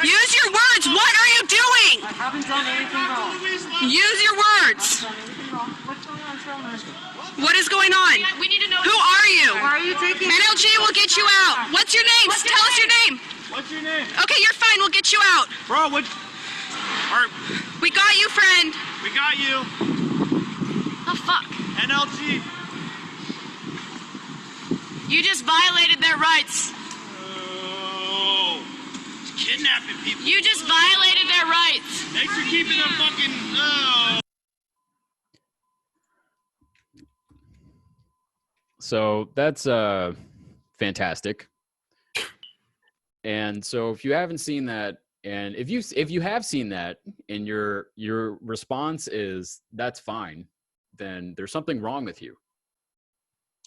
Use your words. What are you doing? I haven't done anything wrong. Use your words. What's going on, What is going on? We need to know. Who are you? Why are you taking? NLG will get you out. What's your name? Tell us your name. What's your name? Okay, you're fine. We'll get you out. Bro, what? We got you, friend. We got you. Oh, fuck. NLG. You just violated their rights. Oh. Kidnapping people. You just violated their rights. Thanks for keeping them fucking. Oh. So that's fantastic. And so if you haven't seen that, and if you have seen that, and your response is that's fine, then there's something wrong with you.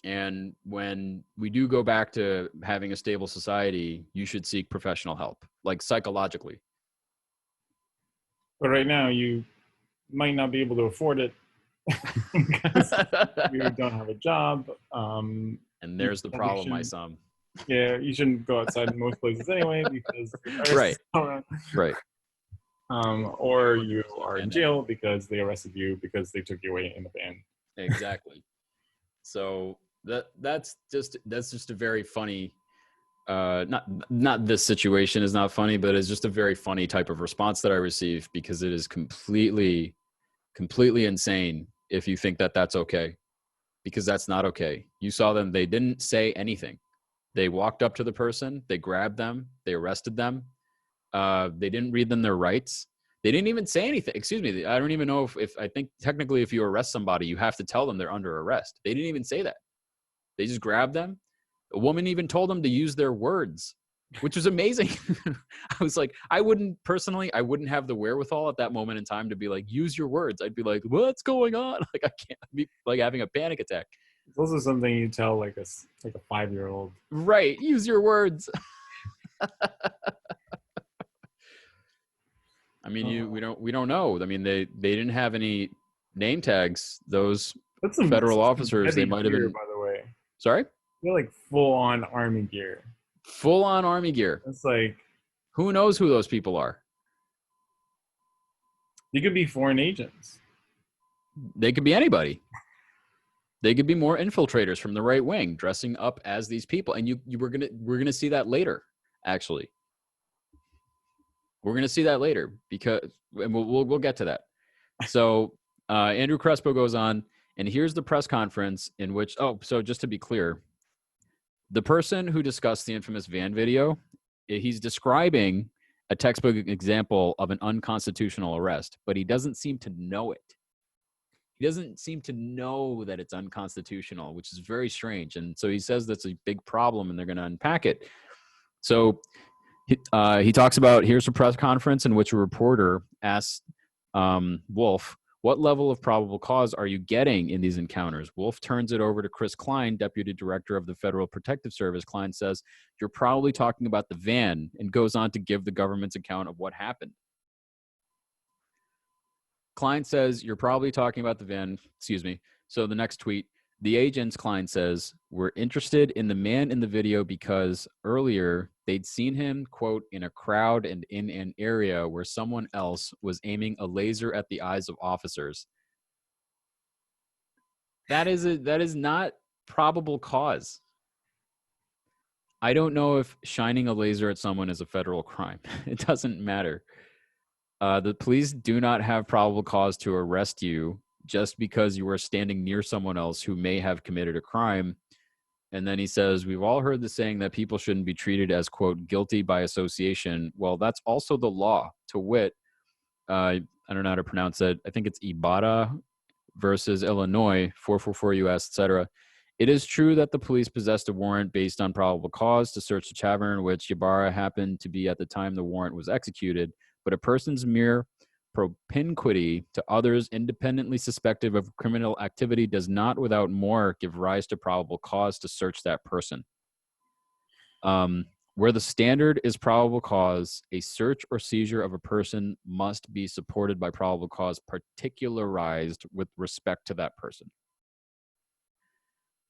And when we do go back to having a stable society, you should seek professional help, like psychologically. But right now, you might not be able to afford it because you don't have a job. And there's the problem, my son. Yeah, you shouldn't go outside in most places anyway because Right. Right. Or you are in jail because they arrested you because they took you away in the van. Exactly. So that's just a very funny. Not this situation is not funny, but it's just a very funny type of response that I received because it is completely insane if you think that that's okay, because that's not okay. You saw them; they didn't say anything. They walked up to the person, they grabbed them, they arrested them. They didn't read them their rights. They didn't even say anything. Excuse me. I don't even know if I think technically if you arrest somebody, you have to tell them they're under arrest. They didn't even say that. They just grabbed them. A woman even told them to use their words. which was amazing. I was like, I wouldn't have the wherewithal at that moment in time to be like, use your words. I'd be like, what's going on? Like, I can't be like having a panic attack. It's also something you tell like a 5-year-old. Right. Use your words. I mean, we don't know. I mean, they didn't have any name tags. Those That's some federal some officers, they heavy might have gear, been. by the way. Sorry? They're like full on army gear. Full on army gear. It's like Who knows who those people are? you could be foreign agents. They could be anybody. They could be more infiltrators from the right wing dressing up as these people. And we're gonna see that later, actually. We're gonna see that later because and we'll get to that. So Andrew Crespo goes on, and here's the press conference in which so just to be clear, the person who discussed the infamous van video, he's describing a textbook example of an unconstitutional arrest, but he doesn't seem to know it. He doesn't seem to know that it's unconstitutional, which is very strange. And so he says that's a big problem and they're going to unpack it. So he talks about, here's a press conference in which a reporter asked Wolf, what level of probable cause are you getting in these encounters? Wolf turns it over to Chris Klein, Deputy Director of the Federal Protective Service. Klein says, you're probably talking about the van, and goes on to give the government's account of what happened. Klein says, you're probably talking about the van. Excuse me. So the next tweet, the agents, Klein says, were interested in the man in the video because earlier they'd seen him, quote, in a crowd and in an area where someone else was aiming a laser at the eyes of officers. That is not probable cause. I don't know if shining a laser at someone is a federal crime. It doesn't matter. The police do not have probable cause to arrest you just because you are standing near someone else who may have committed a crime. And then he says, we've all heard the saying that people shouldn't be treated as, quote, guilty by association. Well, that's also the law. To wit, I don't know how to pronounce it. I think it's Ibarra versus Illinois, 444 U.S., etc. It is true that the police possessed a warrant based on probable cause to search the tavern in which Ibarra happened to be at the time the warrant was executed, but a person's mere propinquity to others independently suspected of criminal activity does not without more give rise to probable cause to search that person. Where the standard is probable cause, a search or seizure of a person must be supported by probable cause particularized with respect to that person.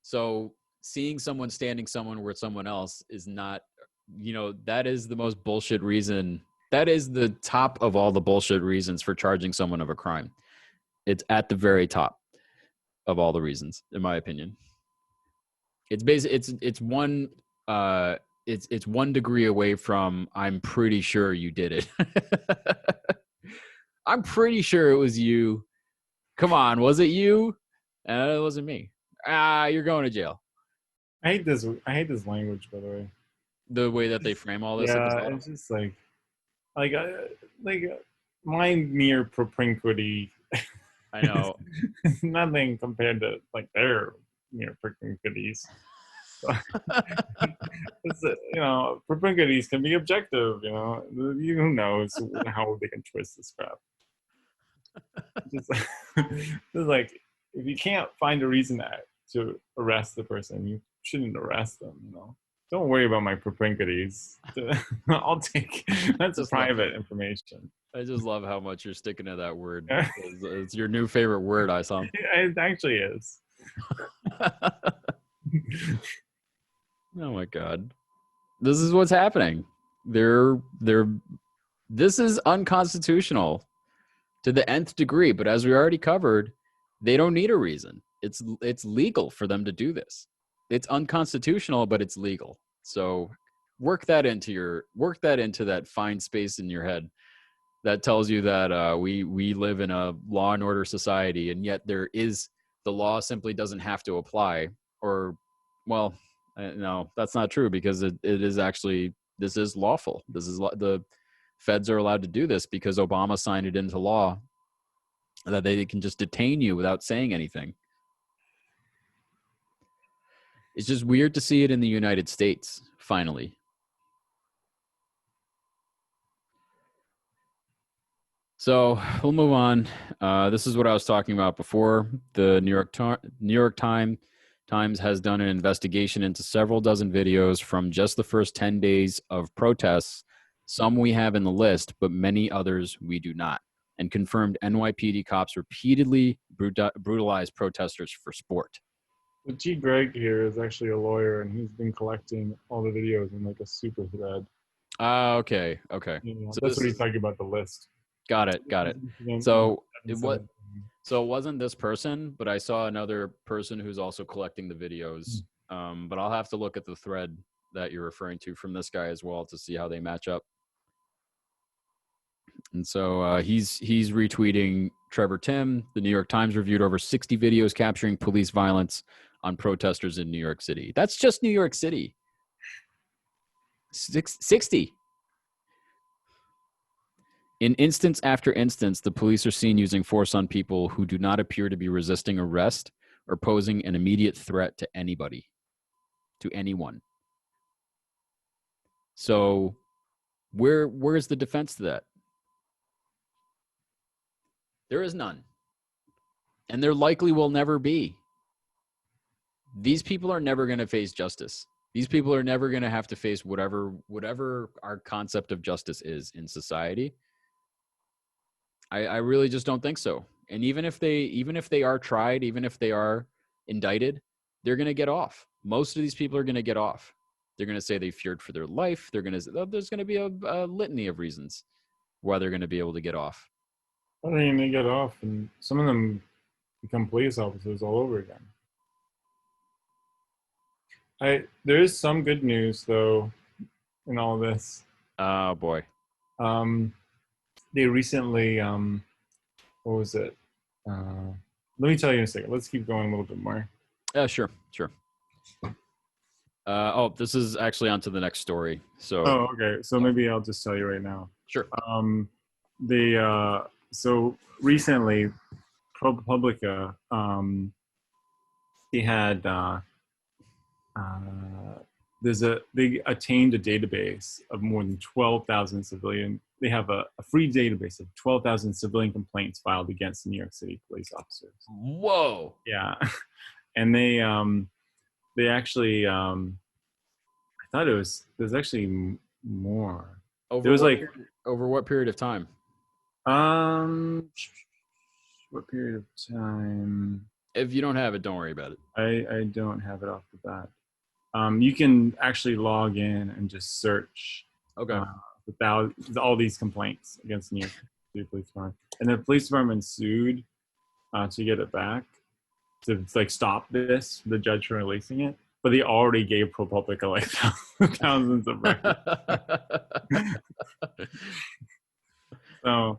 So seeing someone standing somewhere with someone else is not, that is the most bullshit reason. That is the top of all the bullshit reasons for charging someone of a crime. It's at the very top of all the reasons, in my opinion. It's basically it's one degree away from I'm pretty sure you did it. I'm pretty sure it was you. Come on, was it you? It wasn't me. You're going to jail. I hate this language, by the way. The way that they frame all this. Yeah, it's just like my mere propinquity. I know. Is nothing compared to like their mere propinquities. So, propinquities can be objective. Who knows how they can twist this crap. Just like if you can't find a reason to arrest the person, you shouldn't arrest them. Don't worry about my propinquities. I'll take that's private information. I just love how much you're sticking to that word. It's your new favorite word, I saw. It actually is. Oh my God. This is what's happening. This is unconstitutional to the nth degree, but as we already covered, they don't need a reason. It's legal for them to do this. It's unconstitutional, but it's legal. So work that into that fine space in your head that tells you that we live in a law and order society, and yet the law simply doesn't have to apply. Or, well, no, that's not true, because it is actually, this is lawful. The feds are allowed to do this because Obama signed it into law that they can just detain you without saying anything. It's just weird to see it in the United States, finally. So we'll move on. This is what I was talking about before. The New York Times has done an investigation into several dozen videos from just the first 10 days of protests. Some we have in the list, but many others we do not. And confirmed NYPD cops repeatedly brutalized protesters for sport. But G. Greg here is actually a lawyer, and he's been collecting all the videos in like a super thread. Okay. You know, So that's this what he's is, talking about, the list. got it. Again, So seven, what? seven. So it wasn't this person, but I saw another person who's also collecting the videos. But I'll have to look at the thread that you're referring to from this guy as well to see how they match up. And so he's retweeting Trevor Tim. The New York Times reviewed over 60 videos capturing police violence on protesters in New York City. That's just New York City. 60. In instance after instance, the police are seen using force on people who do not appear to be resisting arrest or posing an immediate threat to anybody, to anyone. So where's the defense to that? There is none. And there likely will never be. These people are never going to face justice. These people are never going to have to face whatever our concept of justice is in society. I really just don't think so. And even if they are tried, even if they are indicted, they're going to get off. Most of these people are going to get off. They're going to say they feared for their life. There's going to be a litany of reasons why they're going to be able to get off. I mean, they get off, and some of them become police officers all over again. There is some good news though in all this. Oh boy. They recently, what was it? Let me tell you in a second. Let's keep going a little bit more. Yeah, sure. This is actually on to the next story. So. Oh, okay. So maybe I'll just tell you right now. Sure. So recently, ProPublica, they had they attained a database of more than 12,000 civilian. They have a free database of 12,000 civilian complaints filed against New York City police officers. Whoa. Yeah, and they actually I thought there's actually more. Over what period of time? What period of time? If you don't have it, don't worry about it. I don't have it off the bat. You can actually log in and just search. Okay. Without all these complaints against New York City Police Department, and the police department sued to get it back, to like stop this, the judge from releasing it. But they already gave ProPublica like thousands of records. So,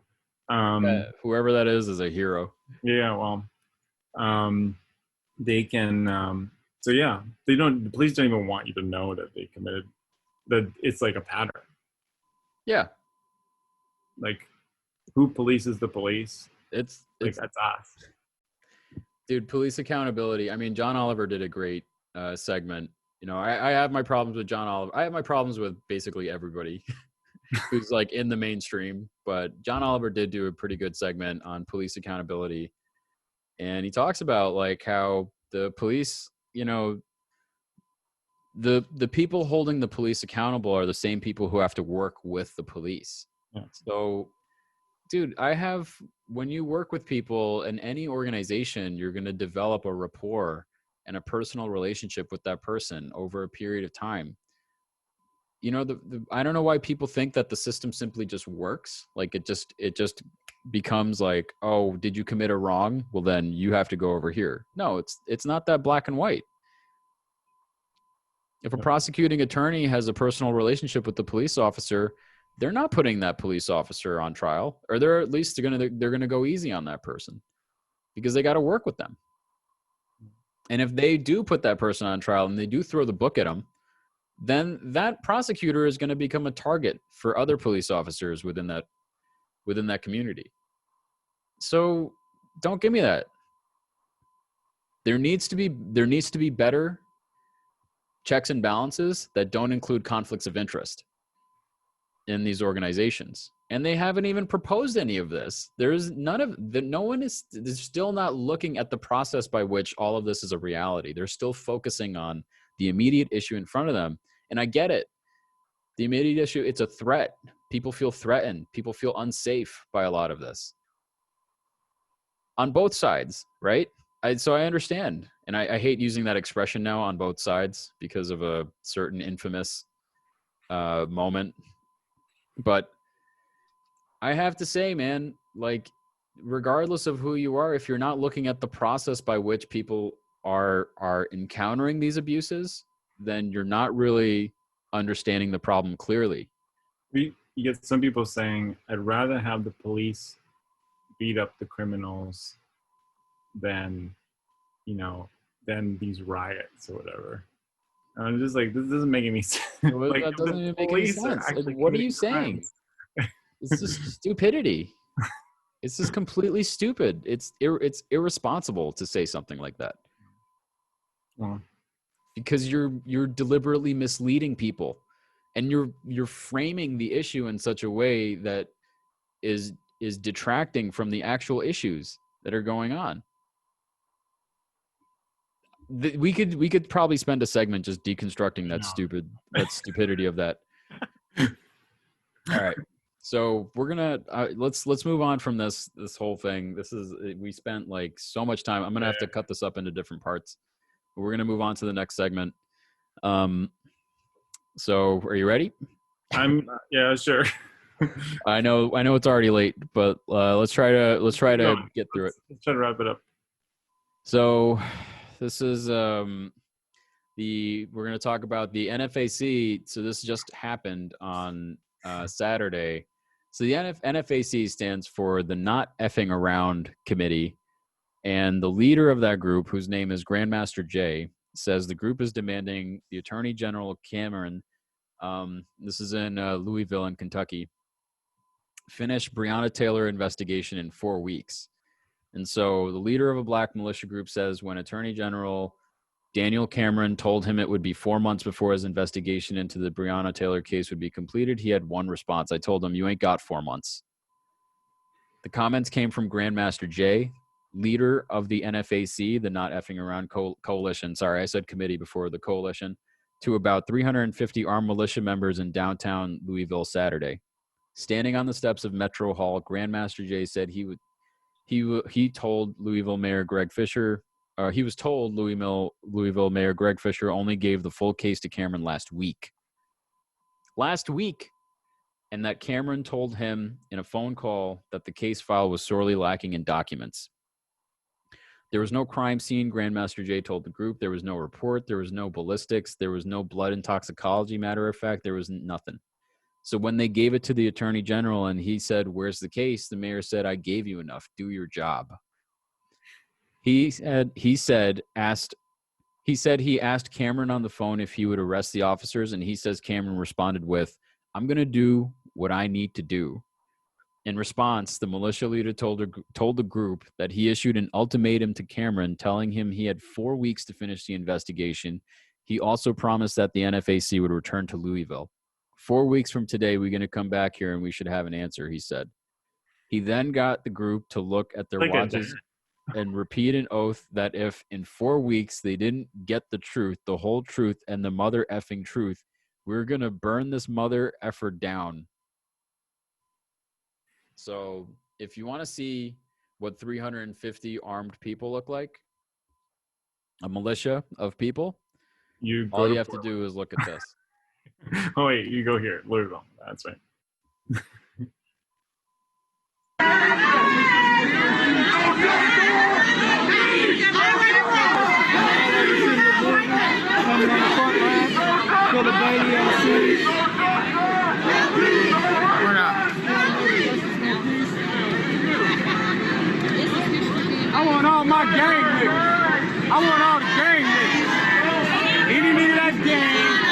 whoever that is a hero. Yeah, well, they can. So yeah, the police don't even want you to know that they committed. That it's like a pattern. Yeah. Like, who polices the police? It's that's us. Dude, police accountability. I mean, John Oliver did a great segment. You know, I have my problems with John Oliver. I have my problems with basically everybody who's like in the mainstream. But John Oliver did do a pretty good segment on police accountability. And he talks about like how the police, you know, the people holding the police accountable are the same people who have to work with the police. Yeah. So, dude, when you work with people in any organization, you're going to develop a rapport and a personal relationship with that person over a period of time. You know, I don't know why people think that the system simply just works. Like it just becomes like, oh, did you commit a wrong? Well, then you have to go over here. No, it's not that black and white. If a prosecuting attorney has a personal relationship with the police officer, they're not putting that police officer on trial, or they're at least they're gonna go easy on that person because they got to work with them. And if they do put that person on trial and they do throw the book at them, then that prosecutor is going to become a target for other police officers within that community. So don't give me that. There needs to be better checks and balances that don't include conflicts of interest. in these organizations, and they haven't even proposed any of this. There's none of the, no one is still not looking at the process by which all of this is a reality. They're still focusing on the immediate issue in front of them. And I get it. The immediate issue, it's a threat. People feel threatened. People feel unsafe by a lot of this on both sides, right? So I understand. And I hate using that expression now, on both sides, because of a certain infamous moment. But I have to say, man, like, regardless of who you are, if you're not looking at the process by which people are encountering these abuses, then you're not really understanding the problem clearly. You get some people saying, I'd rather have the police beat up the criminals than, you know, than these riots or whatever. And I'm just like, this doesn't make any sense. Well, Like, that doesn't the even make any police are sense. actually What are you committing saying? crimes. It's just stupidity. It's just completely stupid. It's irresponsible to say something like that. Well, Because you're deliberately misleading people, and you're framing the issue in such a way that is detracting from the actual issues that are going on. We could probably spend a segment just deconstructing that stupidity of that. All right, so we're gonna let's move on from this whole thing. We spent like so much time. I'm gonna have to cut this up into different parts. We're gonna move on to the next segment. So are you ready? yeah, sure. I know it's already late, but let's try to get through it. Let's try to wrap it up. So this is we're going to talk about the NFAC. So this just happened on Saturday. So the NFAC stands for the Not Effing Around Committee, and the leader of that group, whose name is Grandmaster Jay, says the group is demanding the Attorney General Cameron, this is in Louisville in Kentucky, finish Breonna Taylor investigation in 4 weeks. And so the leader of a black militia group says when Attorney General Daniel Cameron told him it would be 4 months before his investigation into the Breonna Taylor case would be completed, he had one response. I told him, you ain't got 4 months. The comments came from Grandmaster Jay, leader of the NFAC, the Not Effing Around Coalition. Sorry, I said committee before, the coalition, to about 350 armed militia members in downtown Louisville Saturday. Standing on the steps of Metro Hall, Grandmaster Jay said he told Louisville Mayor Greg Fisher, he was told Louisville Mayor Greg Fisher only gave the full case to Cameron last week. And that Cameron told him in a phone call that the case file was sorely lacking in documents. There was no crime scene, Grandmaster Jay told the group. There was no report. There was no ballistics. There was no blood intoxicology, matter of fact. There was nothing. So when they gave it to the Attorney General and he said, where's the case? The mayor said, I gave you enough. Do your job. He asked Cameron on the phone if he would arrest the officers, and he says Cameron responded with, I'm going to do what I need to do. In response, the militia leader told the group that he issued an ultimatum to Cameron, telling him he had 4 weeks to finish the investigation. He also promised that the NFAC would return to Louisville. 4 weeks from today, we're going to come back here and we should have an answer, he said. He then got the group to look at their watches and repeat an oath that if in 4 weeks they didn't get the truth, the whole truth, and the mother effing truth, we're going to burn this mother effer down. So if you want to see what 350 armed people look like, a militia of people, all you have to do is look at this. Oh, wait, you go here, Louisville. That's right. I want all my gang niggas. I want all the gang niggas. Any nigga that's gang.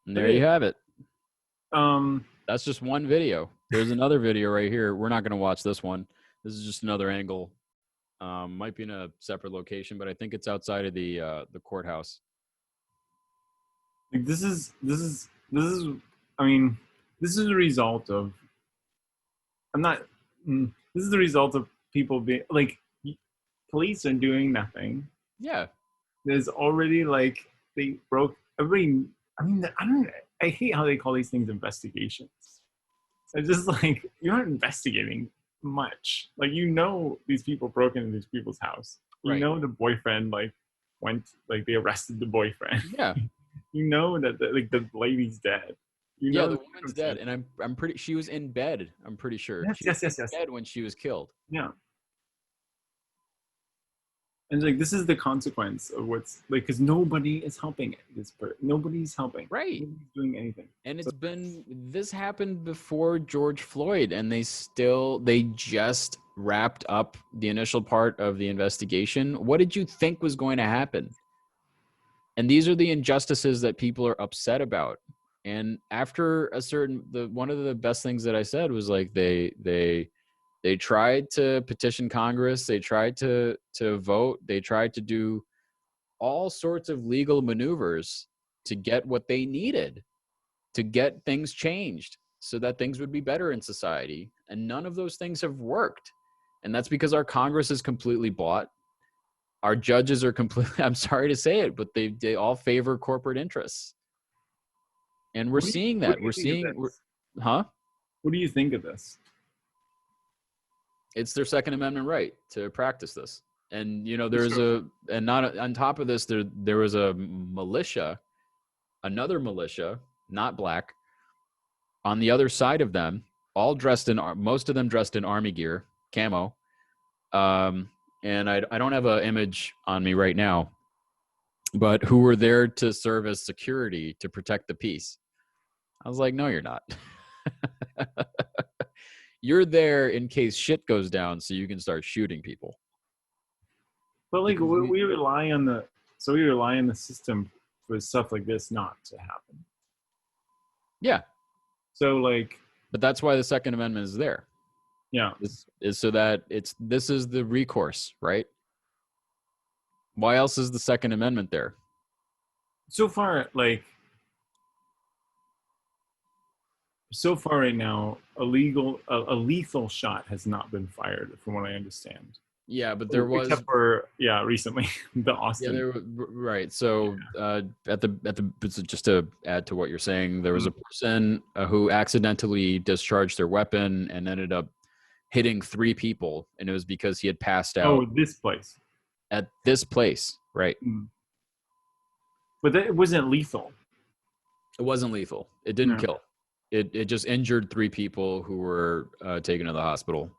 And there you have it. Um, That's just one video. There's another video right here. We're not going to watch this one. This is just another angle. Might be in a separate location, but I think it's outside of the courthouse. like this is. I mean, this is a result of. I'm not. This is the result of people being like, police are doing nothing. Yeah. There's already like they broke every. I mean, I don't. I hate how they call these things investigations. It's just like you're not investigating much. Like these people broke into these people's house. You Right. know the boyfriend they arrested the boyfriend. Yeah. You know that the lady's dead. You Yeah, know the woman's dead, and I'm pretty. She was in bed. I'm pretty sure. Yes, She was yes. dead when she was killed. Yeah. And like this is the consequence of what's like because nobody is helping it. Nobody's helping. Right. Nobody's doing anything. And this happened before George Floyd, and they just wrapped up the initial part of the investigation. What did you think was going to happen? And these are the injustices that people are upset about. And after one of the best things that I said was like they tried to petition Congress, they tried to vote, they tried to do all sorts of legal maneuvers to get what they needed, to get things changed so that things would be better in society. And none of those things have worked. And that's because our Congress is completely bought. Our judges are completely, I'm sorry to say it, but they all favor corporate interests. And we're seeing that. We're seeing, huh? What do you think of this? It's their Second Amendment right to practice this. And, you know, not on top of this, there was a militia, another militia, not black, on the other side of them, all dressed in, most of them dressed in army gear, camo. And I don't have an image on me right now, but who were there to serve as security to protect the peace. I was like, no, you're not. You're there in case shit goes down so you can start shooting people. But like we rely on the system for stuff like this not to happen. Yeah. So like, but that's why the Second Amendment is there. Yeah. Is so that this is the recourse, right? Why else is the Second Amendment there? So far right now, a lethal shot has not been fired, from what I understand. Yeah, but there was, except for recently the Austin. Yeah, right. So just to add to what you're saying, there was a person who accidentally discharged their weapon and ended up hitting 3 people, and it was because he had passed out. Oh, this place. At this place, right? But it wasn't lethal. It wasn't lethal. It didn't kill. It just injured 3 people who were taken to the hospital.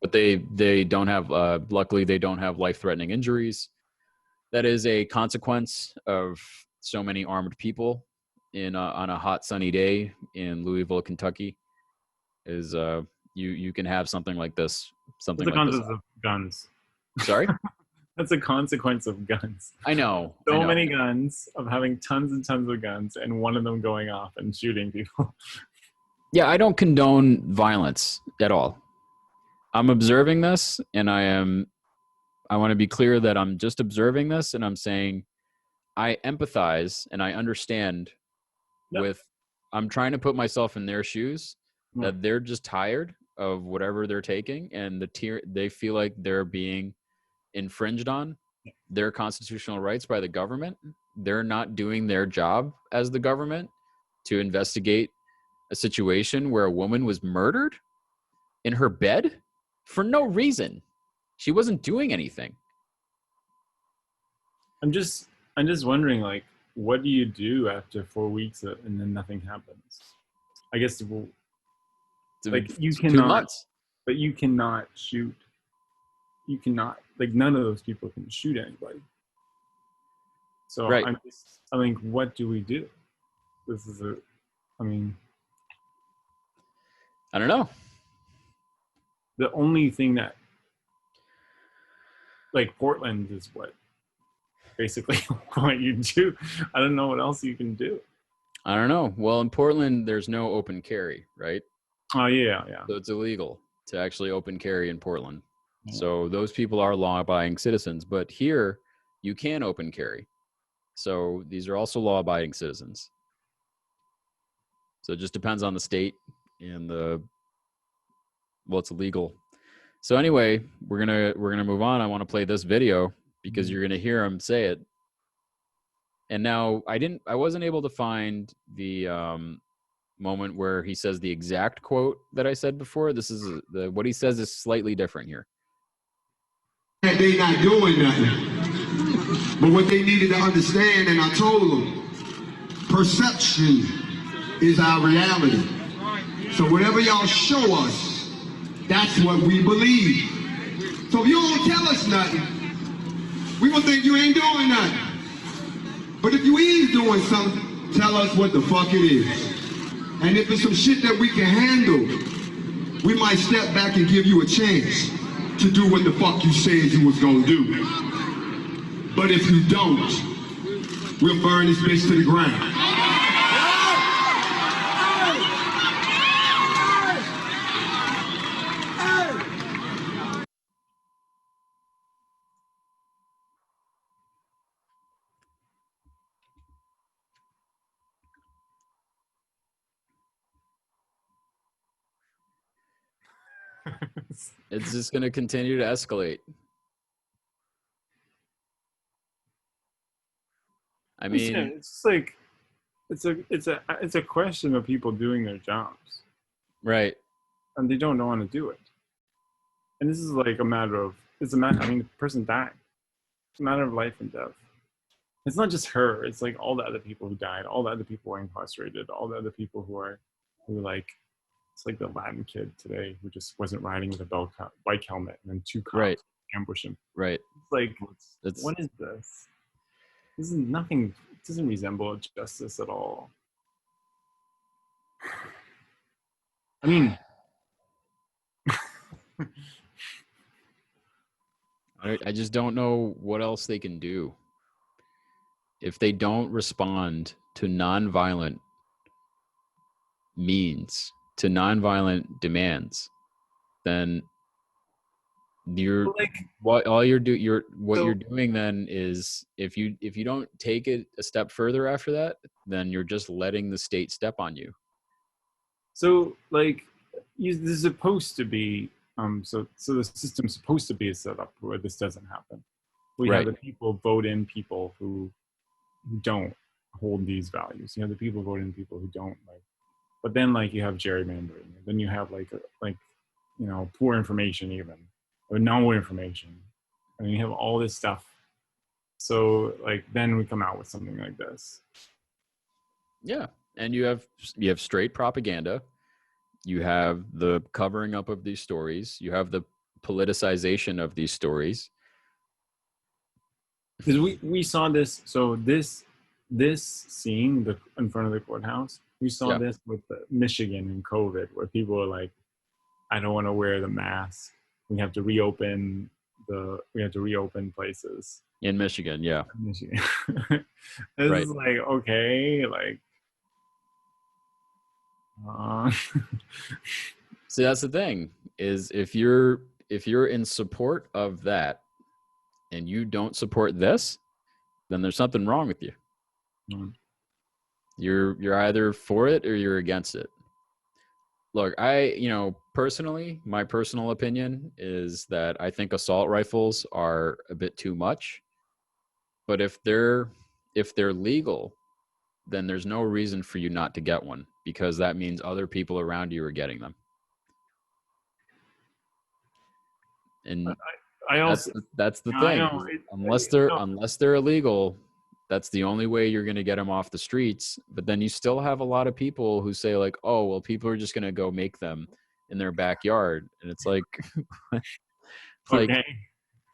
But they don't have, luckily they don't have life-threatening injuries. That is a consequence of so many armed people on a hot sunny day in Louisville, Kentucky. Is you can have something like this. Something like this. Of guns. Sorry? That's a consequence of guns. I know. So many guns, of having tons and tons of guns, and one of them going off and shooting people. Yeah, I don't condone violence at all. I'm observing this, and I want to be clear that I'm just observing this, and I'm saying I empathize and I understand I'm trying to put myself in their shoes, that they're just tired of whatever they're taking, and they feel like they're being infringed on their constitutional rights by the government. They're not doing their job as the government to investigate a situation where a woman was murdered in her bed for no reason. She wasn't doing anything. I'm just wondering, like, what do you do after 4 weeks and then nothing happens? I guess like you cannot, 2 months. But you cannot shoot. You cannot, like, none of those people can shoot anybody. So right. I think, what do we do? This is I don't know. The only thing that, like, Portland is what basically what you do. I don't know what else you can do. I don't know. Well, in Portland, there's no open carry, right? Oh yeah. So it's illegal to actually open carry in Portland. Yeah. So those people are law-abiding citizens. But here, you can open carry. So these are also law-abiding citizens. So it just depends on the state and it's illegal. So anyway, we're gonna move on. I want to play this video because you're gonna hear him say it. And now I wasn't able to find the moment where he says the exact quote that I said before. This is what he says is slightly different here. That they not doing nothing. But what they needed to understand, and I told them, perception is our reality. So whatever y'all show us, that's what we believe. So if you don't tell us nothing, we gonna think you ain't doing nothing. But if you is doing something, tell us what the fuck it is. And if it's some shit that we can handle, we might step back and give you a chance to do what the fuck you said you was gonna do. But if you don't, we'll burn this bitch to the ground. It's just going to continue to escalate. I mean, it's just like it's a question of people doing their jobs, right. and they don't want to do it. And this is like a matter of I mean, the person died. It's a matter of life and death. It's not just her. It's like all the other people who died, all the other people who are incarcerated, all the other people who like, it's like the Latin kid today who just wasn't riding with a bike helmet, and then two cops Right. ambush him. Right. It's like, It's what is this? This is nothing. It doesn't resemble justice at all. I mean, I just don't know what else they can do. If they don't respond to nonviolent means, to nonviolent demands, then you're like, what you're doing then is if you don't take it a step further after that, then you're just letting the state step on you. so like, this is supposed to be so the system's supposed to be set up where this doesn't happen. We Right. have the people vote in people who don't hold these values. You have the people vote in people who don't, like. But then, like, you have gerrymandering. Then you have like poor information, even or no information. I mean, you have all this stuff. So like, then we come out with something like this. Yeah, and you have straight propaganda. You have the covering up of these stories. You have the politicization of these stories. Because we saw this. So this scene in front of the courthouse, we saw Yeah. this with Michigan and COVID, where people are like, I don't want to wear the mask. We have to reopen places. In Michigan, yeah. Michigan. This Right. is like, okay, like See, that's the thing, is if you're in support of that and you don't support this, then there's something wrong with you. Mm. You're either for it or you're against it. Look, personally, my personal opinion is that I think assault rifles are a bit too much. But if they're legal, then there's no reason for you not to get one, because that means other people around you are getting them. And I also that's the No, I thing. know. Unless they're illegal, that's the only way you're going to get them off the streets. But then you still have a lot of people who say like, oh, well, people are just going to go make them in their backyard. And it's like, okay.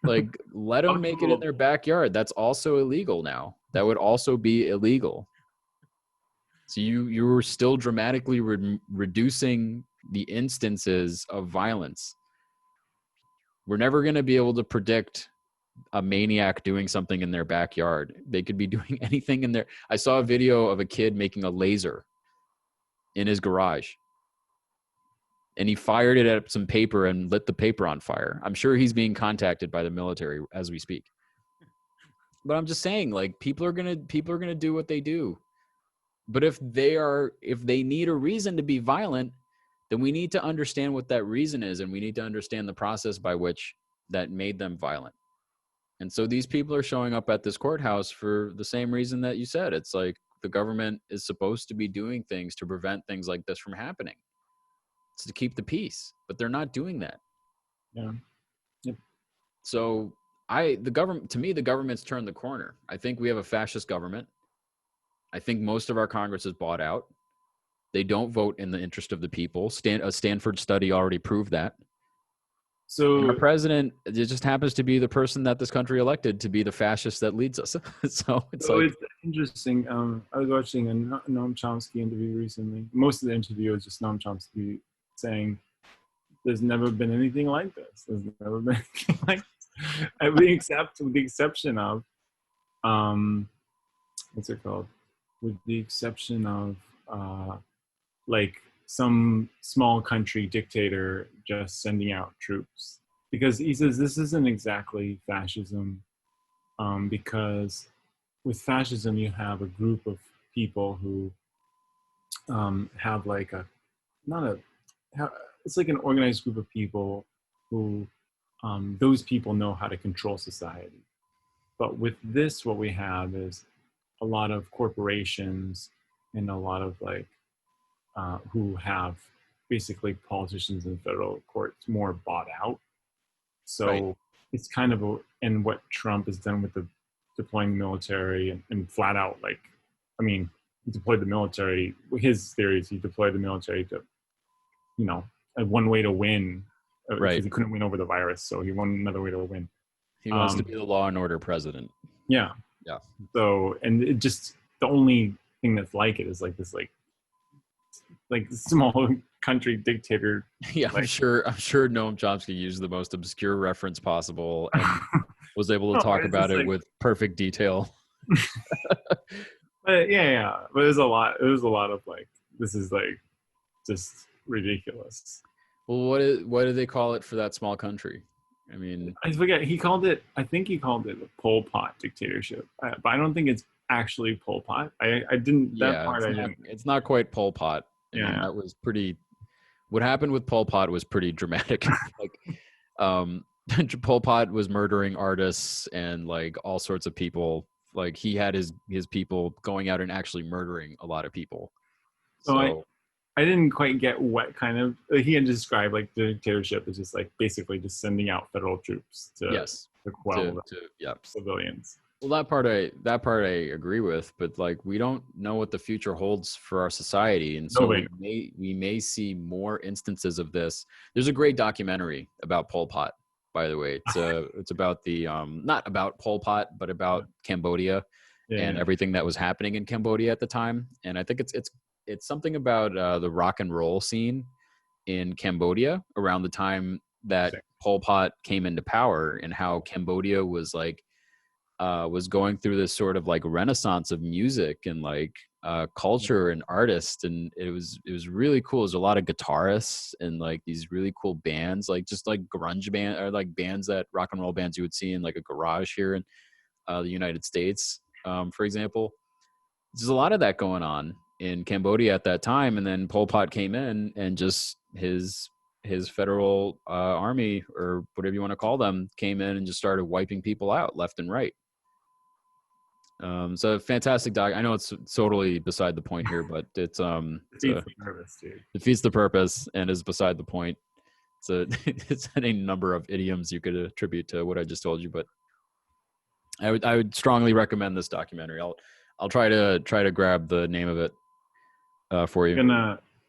like let them make it in their backyard. That's also illegal now. That would also be illegal. So you're still dramatically reducing the instances of violence. We're never going to be able to predict a maniac doing something in their backyard. They could be doing anything in there. I saw a video of a kid making a laser in his garage, and he fired it at some paper and lit the paper on fire. I'm sure he's being contacted by the military as we speak. But I'm just saying, like, people are gonna do what they do. But if they need a reason to be violent, then we need to understand what that reason is, and we need to understand the process by which that made them violent. And so these people are showing up at this courthouse for the same reason that you said. It's like the government is supposed to be doing things to prevent things like this from happening. It's to keep the peace, but they're not doing that. Yeah. Yep. So to me, the government's turned the corner. I think we have a fascist government. I think most of our Congress is bought out. They don't vote in the interest of the people. A Stanford study already proved that. So And our president, it just happens to be the person that this country elected to be the fascist that leads us. So it's interesting. I was watching a Noam Chomsky interview recently. Most of the interview was just Noam Chomsky saying, "There's never been anything like this. There's never been anything like this." With the exception of, what's it called? With the exception of, like some small country dictator just sending out troops, because he says this isn't exactly fascism, because with fascism you have a group of people who have like it's like an organized group of people who those people know how to control society. But with this, what we have is a lot of corporations and a lot of like who have basically politicians in federal courts more bought out. So Right. It's kind of and what Trump has done with the deploying the military and flat out, like, I mean, he deployed the military. His theory is he deployed the military to, one way to win, Right. because he couldn't win over the virus, so he won another way to win. he wants to be the law and order president. Yeah. Yeah. So, and it just, the only thing that's like it is like this, like small country dictator. Yeah, I'm Like- sure Noam Chomsky used the most obscure reference possible and was able to No, talk it's about just it like- with perfect detail. But yeah. But there's a lot of like, this is like just ridiculous. Well, what do they call it for that small country? I mean, I forget. I think he called it a Pol Pot dictatorship. But I don't think it's actually Pol Pot. I didn't, that yeah, part I it's not, didn't. it's not quite Pol Pot. I mean, Yeah. that was pretty. What happened with Pol Pot was pretty dramatic. Like, Pol Pot was murdering artists and like all sorts of people. Like he had his people going out and actually murdering a lot of people. So I didn't quite get what kind of, he had described like the dictatorship as just like basically just sending out federal troops to, yes, to quell the yeah. civilians. Well, that part I agree with, but like we don't know what the future holds for our society, and so Nobody. we may see more instances of this. There's a great documentary about Pol Pot, by the way. It's about the not about Pol Pot, but about Cambodia and everything that was happening in Cambodia at the time. And I think it's something about the rock and roll scene in Cambodia around the time that Pol Pot came into power, and how Cambodia was like. Was going through this sort of like renaissance of music and like culture and artists, and it was really cool. There's a lot of guitarists and like these really cool bands, like just like grunge band or like bands that rock and roll bands you would see in like a garage here in the United States, for example. There's a lot of that going on in Cambodia at that time, and then Pol Pot came in and just his federal army, or whatever you want to call them, came in and just started wiping people out left and right. So fantastic doc. I know it's totally beside the point here, but it's defeats the purpose and is beside the point. It's any number of idioms you could attribute to what I just told you, but I would strongly recommend this documentary. I'll try to grab the name of it for you. I'm